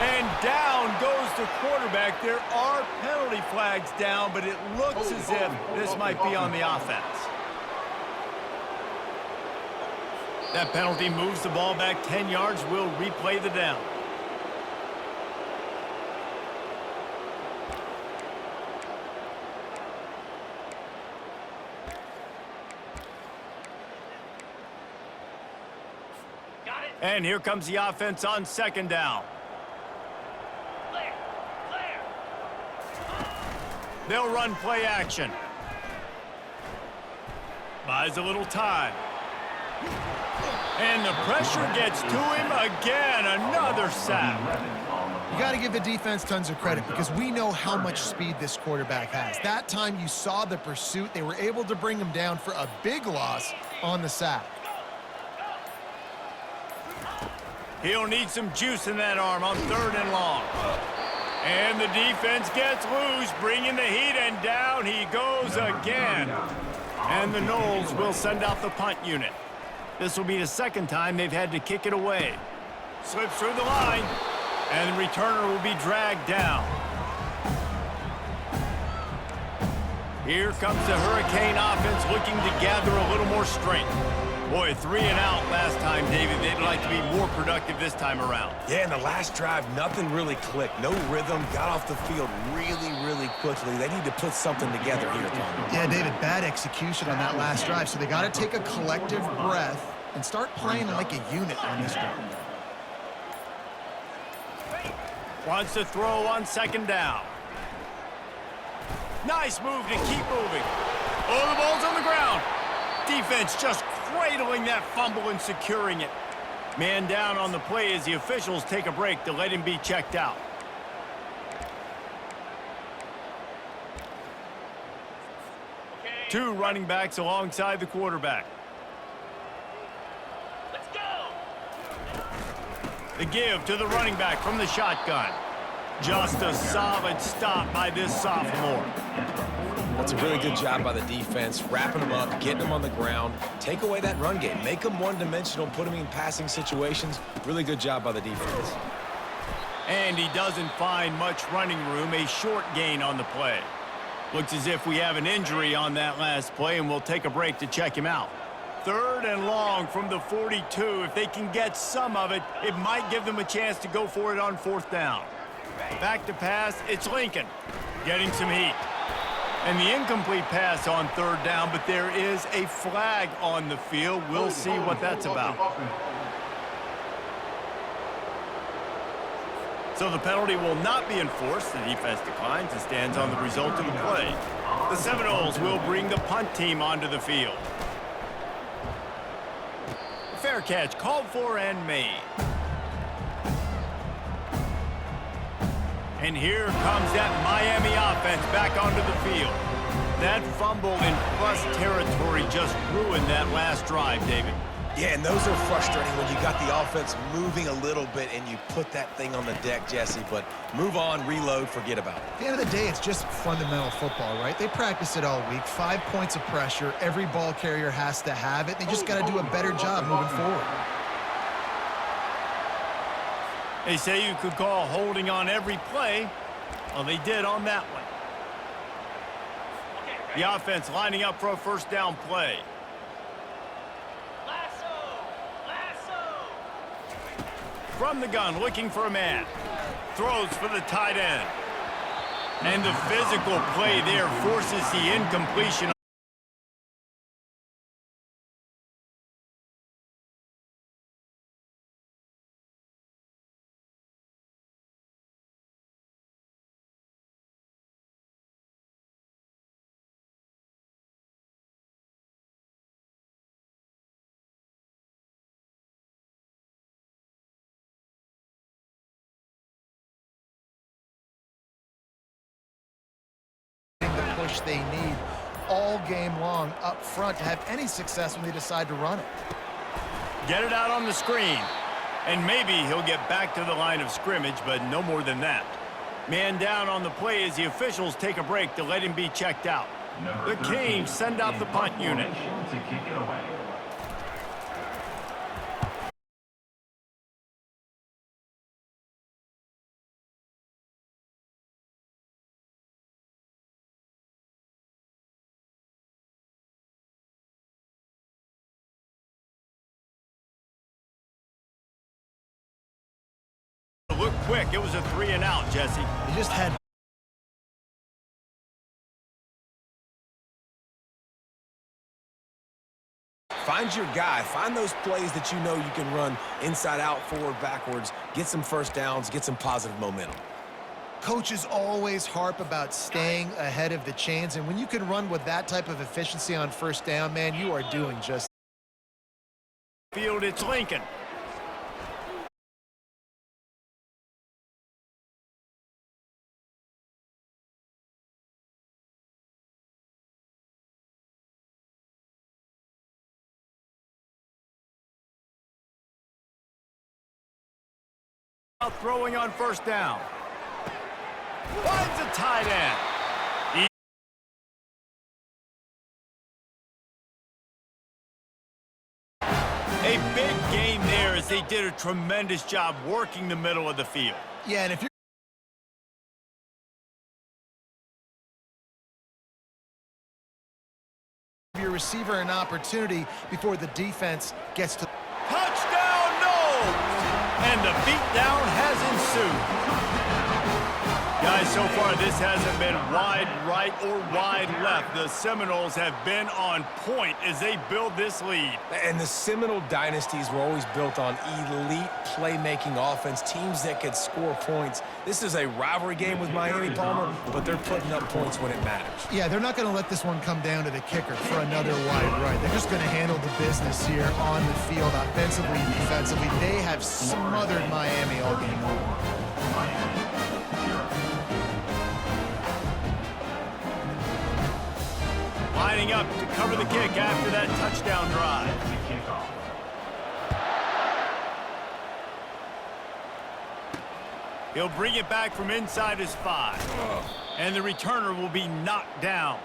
And down goes the quarterback. There are penalty flags down, but it looks as if this might be on the offense. That penalty moves the ball back 10 yards. We'll replay the down. And here comes the offense on 2nd down. They'll run play action. Buys a little time. And the pressure gets to him again. Another sack. You got to give the defense tons of credit because we know how much speed this quarterback has. That time you saw the pursuit. They were able to bring him down for a big loss on the sack. He'll need some juice in that arm on 3rd and long. And the defense gets loose, bringing the heat, and down he goes again. And the Noles will send out the punt unit. This will be the 2nd time they've had to kick it away. Slips through the line, and the returner will be dragged down. Here comes the Hurricane offense looking to gather a little more strength. Boy, 3 and out last time, David. They'd like to be more productive this time around. Yeah, in the last drive, nothing really clicked. No rhythm, got off the field really quickly. They need to put something together here, Tom. Yeah, David, bad execution on that last drive, so they got to take a collective breath and start playing like a unit on this drive. Wants to throw on 2nd down. Nice move to keep moving. Oh, the ball's on the ground. Defense just cradling that fumble and securing it. Man down on the play as the officials take a break to let him be checked out. Okay. 2 running backs alongside the quarterback. Let's go. The give to the running back from the shotgun. Just a solid stop by this sophomore. That's a really good job by the defense, wrapping them up, getting them on the ground, take away that run game, make them one-dimensional, put them in passing situations. Really good job by the defense. And he doesn't find much running room, a short gain on the play. Looks as if we have an injury on that last play, and we'll take a break to check him out. 3rd and long from the 42. If they can get some of it, it might give them a chance to go for it on 4th down. Back to pass, it's Lincoln getting some heat. And the incomplete pass on 3rd down, but there is a flag on the field. We'll see what that's about. So the penalty will not be enforced. The defense declines and stands on the result of the play. The Seminoles will bring the punt team onto the field. Fair catch called for and made. And here comes that Miami offense back onto the field. That fumble in plus territory just ruined that last drive, David. Yeah, and those are frustrating when you got the offense moving a little bit and you put that thing on the deck, Jesse. But move on, reload, forget about it. At the end of the day, it's just fundamental football, right? They practice it all week. 5 points of pressure. Every ball carrier has to have it. They just got to do a better job moving forward. They say you could call holding on every play. Well, they did on that one. The offense lining up for a first down play. From the gun, looking for a man. Throws for the tight end. And the physical play there forces the incompletion. Push they need all game long up front to have any success when they decide to run it. Get it out on the screen. And maybe he'll get back to the line of scrimmage, but no more than that. Man down on the play as the officials take a break to let him be checked out. The Canes send out the punt unit. To kick it away. Look quick. It was a 3-and-out, Jesse. He just had Find your guy. Find those plays that you know you can run inside out, forward, backwards, get some first downs, get some positive momentum. coaches always harp about staying ahead of the chains, and when you can run with that type of efficiency on first down, man, you are doing just Field, it's Lincoln. Throwing on first down. Finds a tight end. A big gain there as they did a tremendous job working the middle of the field. Yeah, and if you're your receiver an opportunity before the defense gets to Touchdown, no! And the beatdown has ensued. Guys, so far this hasn't been wide right or wide left. The Seminoles have been on point as they build this lead. And the Seminole dynasties were always built on elite playmaking offense, teams that could score points. This is a rivalry game with Miami, Palmer, but they're putting up points when it matters. Yeah, they're not going to let this one come down to the kicker for another wide right. They're just going to handle the business here on the field, offensively and defensively. They have smothered Miami all game long. Lining up to cover the kick after that touchdown drive. He'll bring it back from inside his 5. And the returner will be knocked down.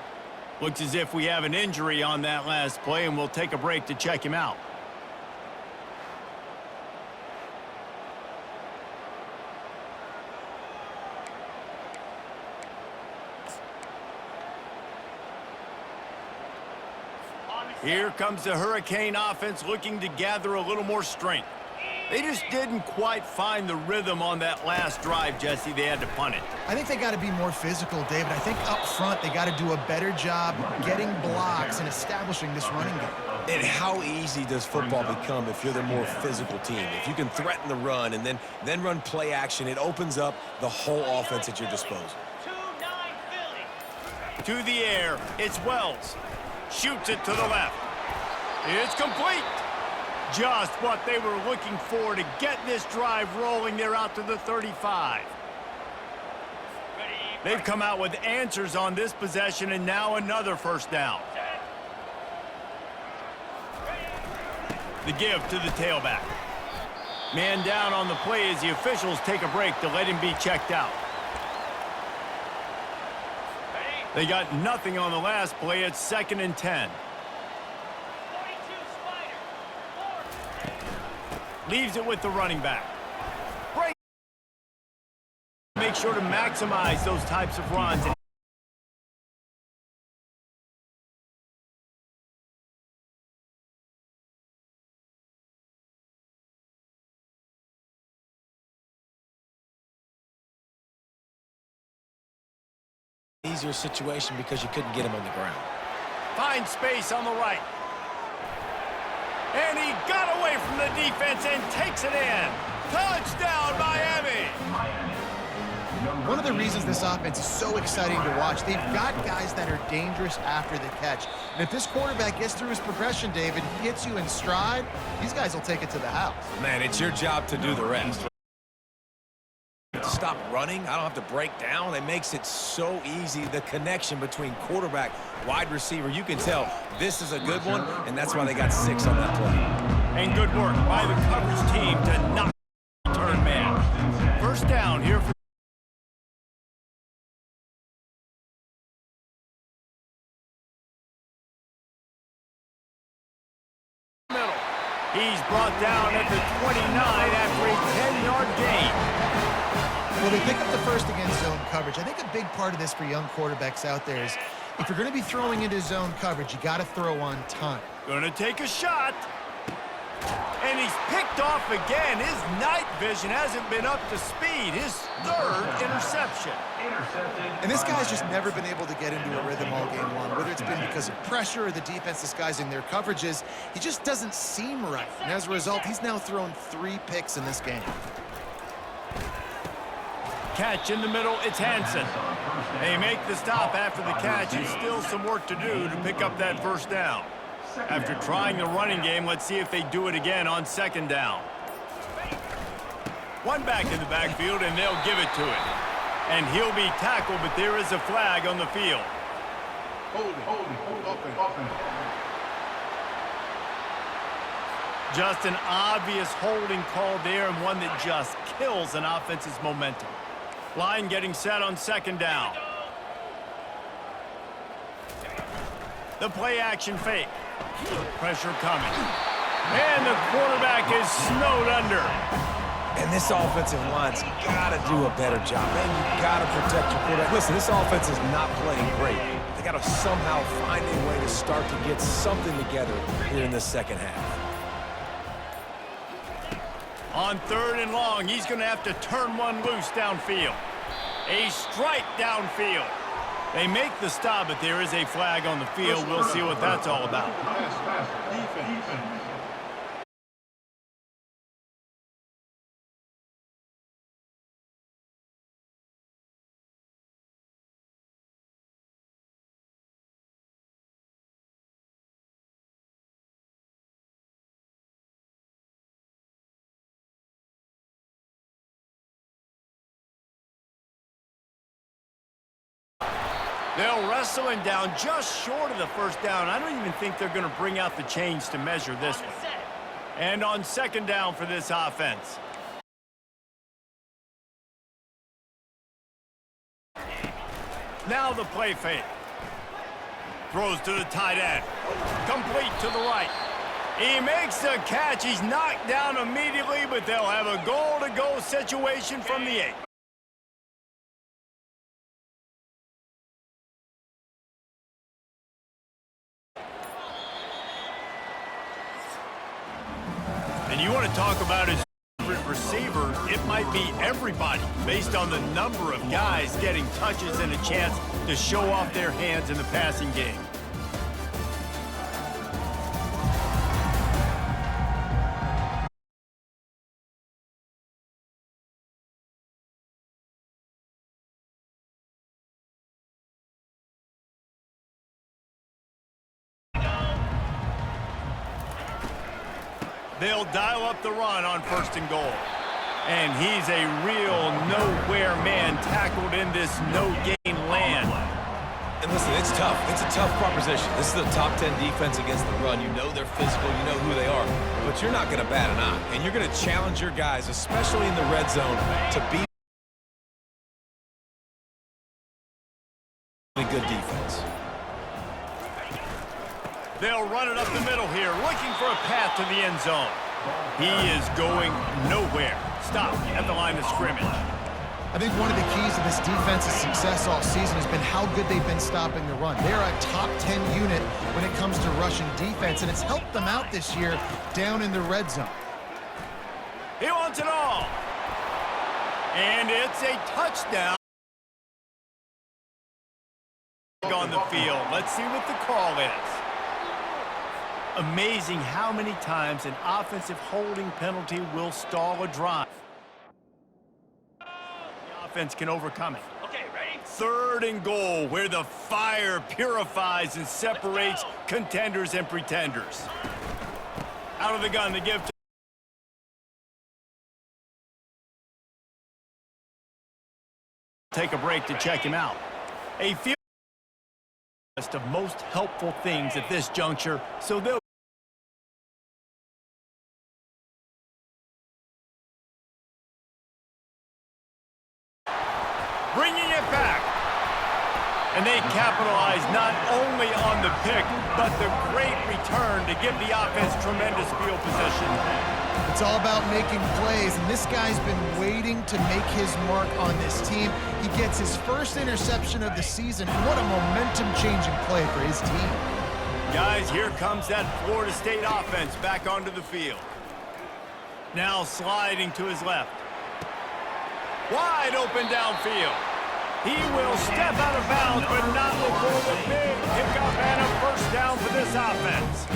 Looks as if we have an injury on that last play, and we'll take a break to check him out. Here comes the Hurricane offense looking to gather a little more strength. They just didn't quite find the rhythm on that last drive, Jesse. They had to punt it. I think they got to be more physical, David. I think up front they got to do a better job getting blocks and establishing this running game. And how easy does football become if you're the more physical team? If you can threaten the run and then run play action, it opens up the whole offense at your disposal. To the air, it's Wells. Shoots it to the left. It's complete. Just what they were looking for to get this drive rolling. They're out to the 35. They've come out with answers on this possession, and now another first down. The give to the tailback. Man down on the play as the officials take a break to let him be checked out. They got nothing on the last play. It's 2nd and 10. Leaves it with the running back. maximize those types of runs. Easier situation because you couldn't get him on the ground. Finds space on the right. And he got away from the defense and takes it in. Touchdown, Miami! One of the reasons this offense is so exciting to watch, they've got guys that are dangerous after the catch. And if this quarterback gets through his progression, David, he hits you in stride, these guys will take it to the house. Man, it's your job to do the rest. To stop running, I don't have to break down. It makes it so easy. The connection between quarterback, wide receiver, you can tell this is a good one, and that's why they got 6 on that play. And good work by the coverage team to knock the return man. First down here for middle. He's brought down at the 29 after a 10-yard gain. Well, they pick up the first against zone coverage. I think a big part of this for young quarterbacks out there is if you're going to be throwing into zone coverage, you got to throw on time. Gonna take a shot. And he's picked off again. His night vision hasn't been up to speed. His 3rd interception. And this guy's just never been able to get into a rhythm all game long, whether it's been because of pressure or the defense disguising their coverages. He just doesn't seem right. And as a result, he's now thrown 3 picks in this game. Catch in the middle, it's Hansen. They make the stop after the catch, and still some work to do to pick up that first down. After trying the running game, let's see if they do it again on 2nd down. One back in the backfield, and they'll give it to him. And he'll be tackled, but there is a flag on the field. Just an obvious holding call there, and one that just kills an offense's momentum. Line getting set on 2nd down. The play action fake. Pressure coming. And the quarterback is snowed under. And this offensive line's got to do a better job. Man, you got to protect your quarterback. Listen, this offense is not playing great. They got to somehow find a way to start to get something together here in the second half. On 3rd and long, he's going to have to turn one loose downfield. A strike downfield. They make the stop, but there is a flag on the field. We'll see what that's all about. They'll wrestle him down just short of the first down. I don't even think they're going to bring out the chains to measure this one. And on 2nd down for this offense. Now the play fake. Throws to the tight end. Complete to the right. He makes the catch. He's knocked down immediately, but they'll have a goal-to-go situation from the 8. And you want to talk about his favorite receiver, it might be everybody based on the number of guys getting touches and a chance to show off their hands in the passing game. They'll dial up the run on 1st and goal. And he's a real nowhere man tackled in this no-gain land. And listen, it's tough. It's a tough proposition. This is the top 10 defense against the run. You know they're physical. You know who they are. But you're not going to bat an eye. And you're going to challenge your guys, especially in the red zone, to be a good defense. They'll run it up the middle here, looking for a path to the end zone. He is going nowhere. Stop at the line of scrimmage. I think one of the keys to this defense's success all season has been how good they've been stopping the run. They're a top 10 unit when it comes to rushing defense, and it's helped them out this year down in the red zone. He wants it all. And it's a touchdown on the field. Let's see what the call is. Amazing how many times an offensive holding penalty will stall a drive. The offense can overcome it. Okay, ready? 3rd and goal, where the fire purifies and separates contenders and pretenders. Out of the gun to give to take a break to check him out. A few of most helpful things at this juncture, so they'll bringing it back. And they capitalize not only on the pick, but the great return to give the offense tremendous field position. It's all about making plays, and this guy's been waiting to make his mark on this team. He gets his first interception of the season, and what a momentum-changing play for his team. Guys, here comes that Florida State offense back onto the field. Now sliding to his left. Wide open downfield. He will step out of bounds, but not before the big pickup and a first down for this offense.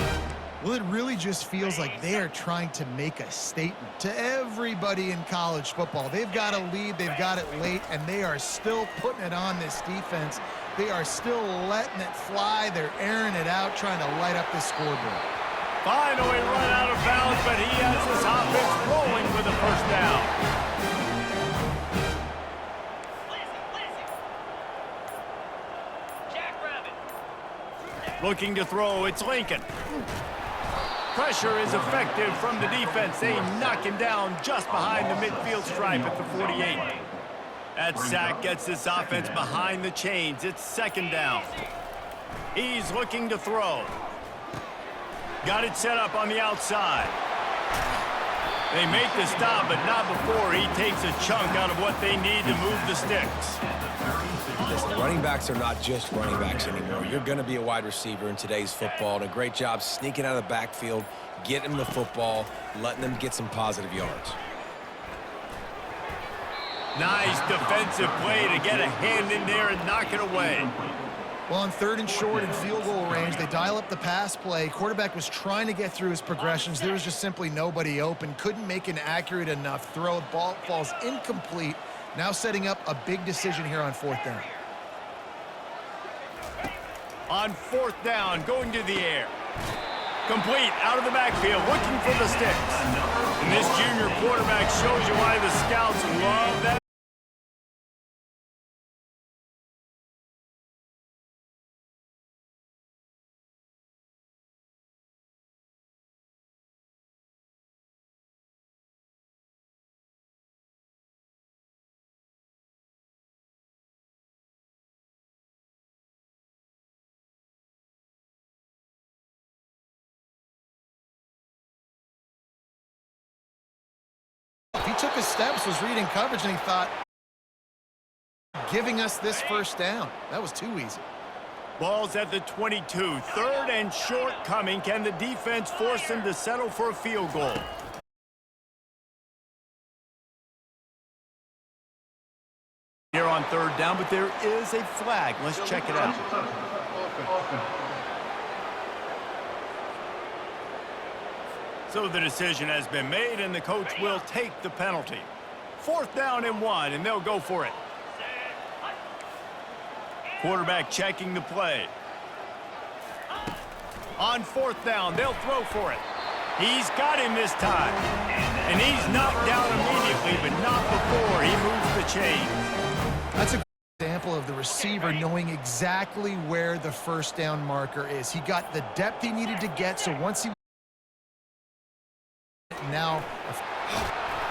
Well, it really just feels like they are trying to make a statement to everybody in college football. They've got a lead, they've got it late, and they are still putting it on this defense. They are still letting it fly. They're airing it out, trying to light up this scoreboard. Finally run out of bounds, but he has this offense rolling with a first down. Looking to throw, it's Lincoln. Pressure is effective from the defense. They knock him down just behind the midfield stripe at the 48. That sack gets this offense behind the chains. It's 2nd down. He's looking to throw. Got it set up on the outside. They make the stop, but not before he takes a chunk out of what they need to move the sticks. Listen, running backs are not just running backs anymore. You're going to be a wide receiver in today's football, and a great job sneaking out of the backfield, getting them the football, letting them get some positive yards. Nice defensive play to get a hand in there and knock it away. Well, on 3rd and short and field goal range, they dial up the pass play. Quarterback was trying to get through his progressions. There was just simply nobody open. Couldn't make an accurate enough throw. The ball falls incomplete. Now setting up a big decision here on 4th down. On 4th down, going to the air. Complete, out of the backfield, looking for the sticks. And this junior quarterback shows you why the scouts love that. He took his steps, was reading coverage, and he thought, giving us this first down. That was too easy. Ball's at the 22. 3rd and short coming. Can the defense force him to settle for a field goal? Here on 3rd down, but there is a flag. Let's check it out. So the decision has been made, and the coach will take the penalty. 4th down and 1, and they'll go for it. Quarterback checking the play. On 4th down, they'll throw for it. He's got him this time. And he's knocked down immediately, but not before he moves the chains. That's a good example of the receiver knowing exactly where the first down marker is. He got the depth he needed to get, so once he now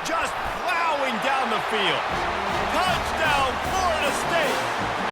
just plowing down the field. Touchdown, Florida State.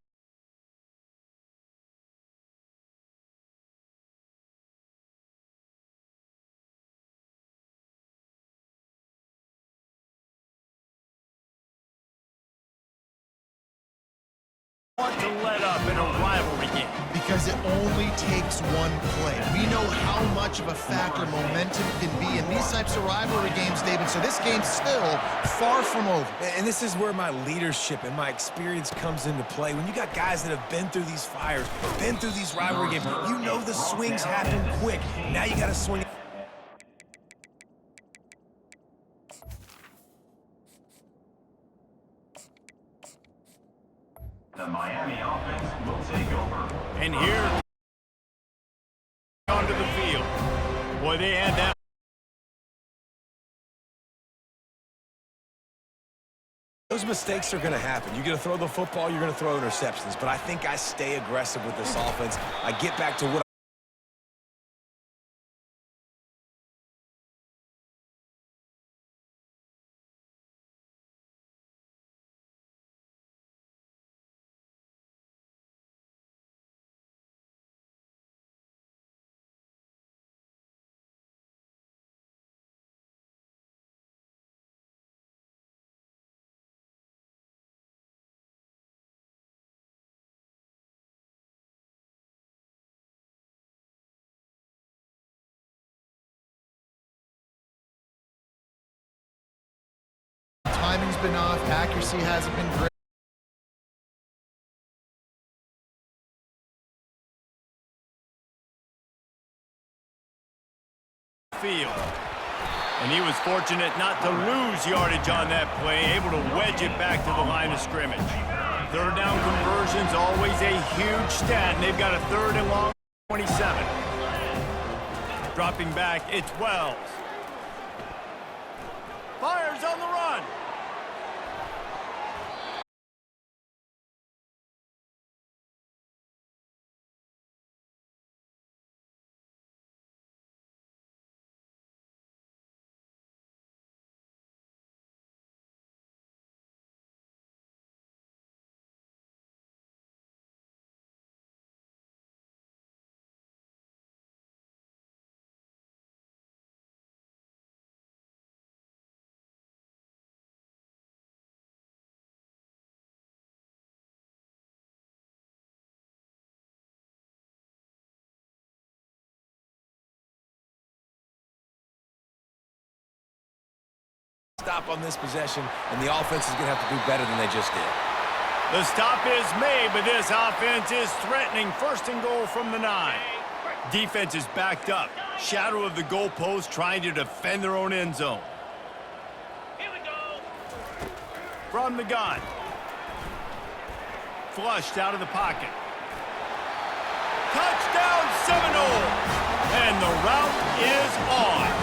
want to let up in a rivalry game? Because it only takes one play. We know how much of a factor momentum can be in these types of rivalry games, David, so this game's still far from over. And this is where my leadership and my experience comes into play. When you got guys that have been through these fires, been through these rivalry games, you know the swings happen quick. Now you got to swing. The Miami offense will take over. And here, onto the field. Boy, they had that. Those mistakes are going to happen. You're going to throw the football, you're going to throw interceptions. But I think I stay aggressive with this offense. I get back to what Timing's been off, accuracy hasn't been great. Field. And he was fortunate not to lose yardage on that play, able to wedge it back to the line of scrimmage. Third down conversion's always a huge stat, and they've got a third and long 27. Dropping back, it's Wells. Fires on the run. stop on this possession, and the offense is going to have to do better than they just did. The stop is made, but this offense is threatening. First and goal from the 9. Defense is backed up. Shadow of the goalpost, trying to defend their own end zone. Here we go. From the gun. Flushed out of the pocket. Touchdown Seminoles! And the route is on.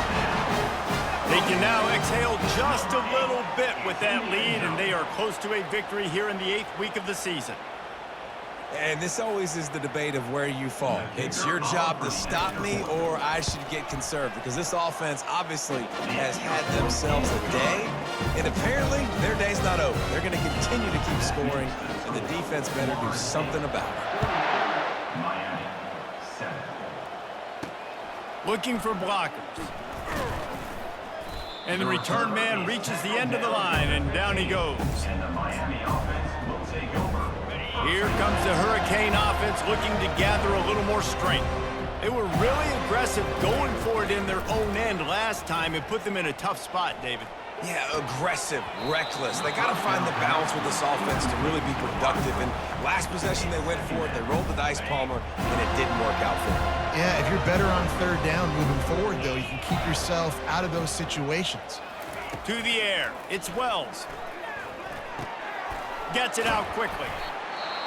They can now exhale just a little bit with that lead, and they are close to a victory here in the 8th week of the season. And this always is the debate of where you fall. It's your job to stop me, or I should get conserved, because this offense obviously has had themselves a day, and apparently their day's not over. They're going to continue to keep scoring, and the defense better do something about it. Miami, 7. Looking for blockers. And the return man reaches the end of the line, and down he goes. And the Miami offense will take over. Here comes the Hurricane offense looking to gather a little more strength. They were really aggressive going for it in their own end last time and put them in a tough spot, David. Yeah, aggressive, reckless. They got to find the balance with this offense to really be productive. And last possession, they went for it. They rolled the dice, Palmer, and it didn't work out for them. Yeah, if you're better on third down moving forward, though, you can keep yourself out of those situations. To the air, it's Wells. Gets it out quickly.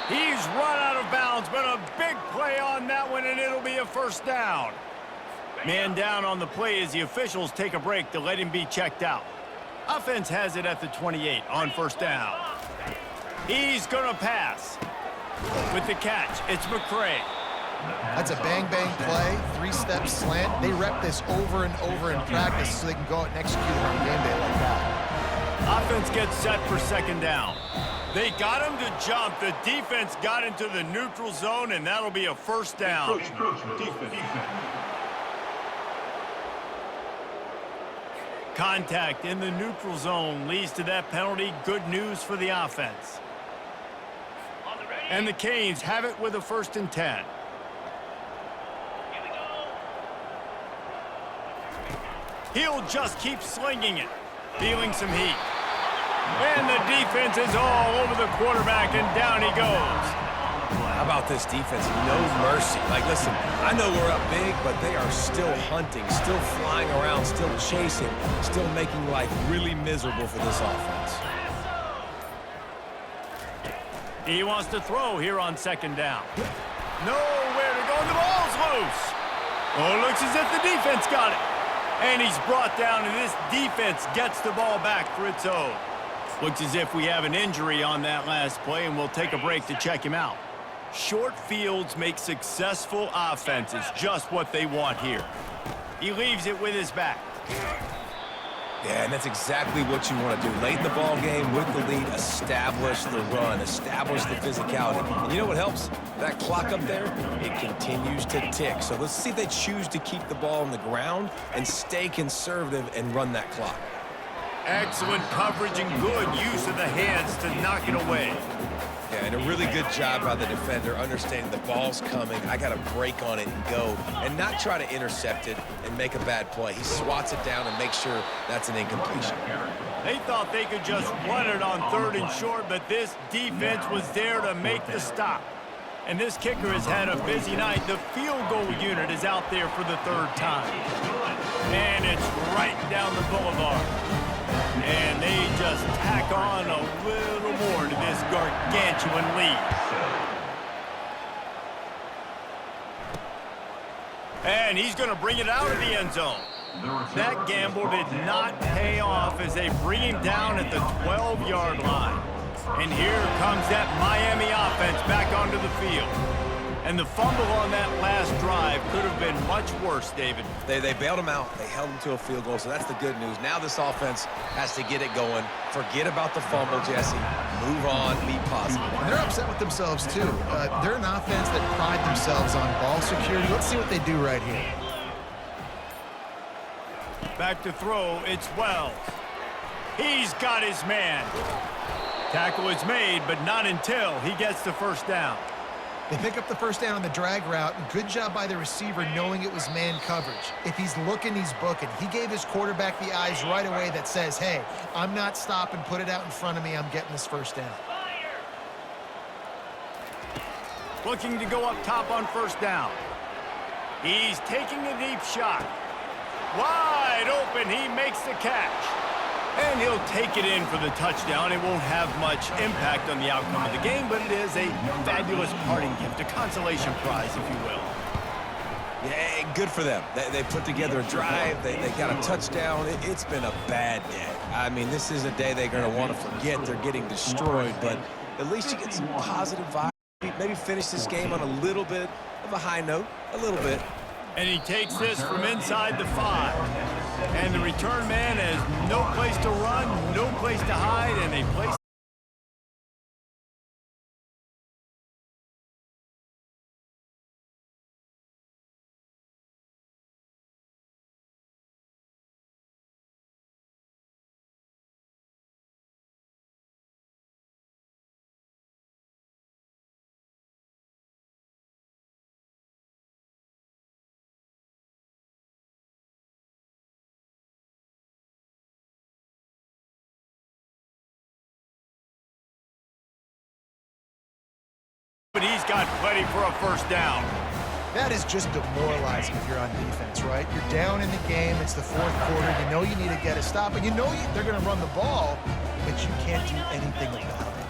He's run out of bounds, but a big play on that one, and it'll be a first down. Man down on the play as the officials take a break to let him be checked out. Offense has it at the 28 on first down. He's going to pass. With the catch, it's McCray. That's a bang-bang play, three-step slant. They rep this over and over in practice so they can go out and execute it on game day like that. Offense gets set for second down. They got him to jump. The defense got into the neutral zone, and that'll be a first down. Defense. Contact in the neutral zone leads to that penalty. Good news for the offense. And the Canes have it with a 1st and 10. He'll just keep slinging it, feeling some heat. And the defense is all over the quarterback, and down he goes. How about this defense? No mercy. Like, listen, I know we're up big, but they are still hunting, still flying around, still chasing, still making life really miserable for this offense. He wants to throw here on 2nd down. Nowhere to go, and the ball's loose. Oh, it looks as if the defense got it. And he's brought down, and this defense gets the ball back for its own. Looks as if we have an injury on that last play, and we'll take a break to check him out. Short fields make successful offenses just what they want here. He leaves it with his back. Yeah, and that's exactly what you want to do. Late in the ball game with the lead, establish the run, establish the physicality. And you know what helps? That clock up there, it continues to tick. So let's see if they choose to keep the ball on the ground and stay conservative and run that clock. Excellent coverage and good use of the hands to knock it away. Yeah, and a really good job by the defender understanding the ball's coming. I got to break on it and go and not try to intercept it and make a bad play. He swats it down and makes sure that's an incompletion. They thought they could just run it on 3rd and short, but this defense was there to make the stop. And this kicker has had a busy night. The field goal unit is out there for the 3rd time. And it's right down the boulevard. And they just tack on a little more to this gargantuan lead. And he's going to bring it out of the end zone. That gamble did not pay off as they bring him down at the 12-yard line. And here comes that Miami offense back onto the field. And the fumble on that last drive could have been much worse, David. They bailed him out. They held him to a field goal, so that's the good news. Now this offense has to get it going. Forget about the fumble, Jesse. Move on, be positive. And they're upset with themselves, too. They're an offense that pride themselves on ball security. Let's see what they do right here. Back to throw, it's Wells. He's got his man. Tackle is made, but not until he gets the 1st down. They pick up the 1st down on the drag route. Good job by the receiver knowing it was man coverage. If he's looking, he's booking. He gave his quarterback the eyes right away that says, hey, I'm not stopping, put it out in front of me, I'm getting this 1st down. Looking to go up top on 1st down. He's taking a deep shot. Wide open, he makes the catch. And he'll take it in for the touchdown. It won't have much impact on the outcome of the game, but it is a fabulous parting gift, a consolation prize, if you will. Yeah, good for them. They put together a drive. They got a touchdown. It's been a bad day. I mean, this is a day they're going to want to forget. They're getting destroyed, but at least you get some positive vibes. Maybe finish this game on a little bit of a high note, a little bit. And he takes this from inside the 5. And the return man has no place to run, no place to hide, and a place but he's got plenty for a 1st down. That is just demoralizing if you're on defense, right? You're down in the game. It's the 4th quarter. You know you need to get a stop, and you know they're going to run the ball, but you can't do anything about it.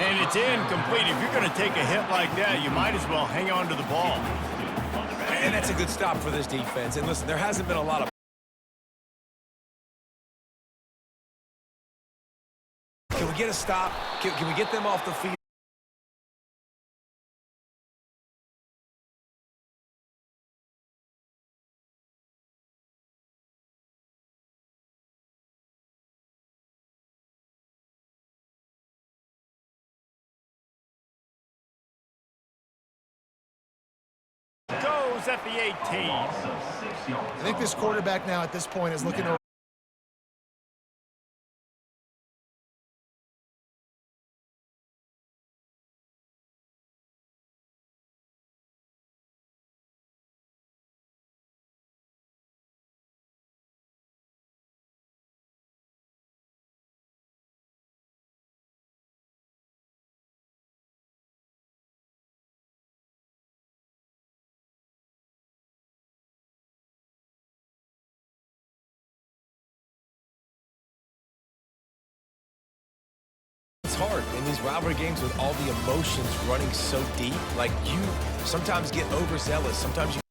And it's incomplete. If you're going to take a hit like that, you might as well hang on to the ball. And that's a good stop for this defense. And listen, there hasn't been a lot of Can we get a stop? Can we get them off the field? Goes at the 18. I think this quarterback now at this point is looking to hard in these rivalry games with all the emotions running so deep. Like, you sometimes get overzealous. Sometimes you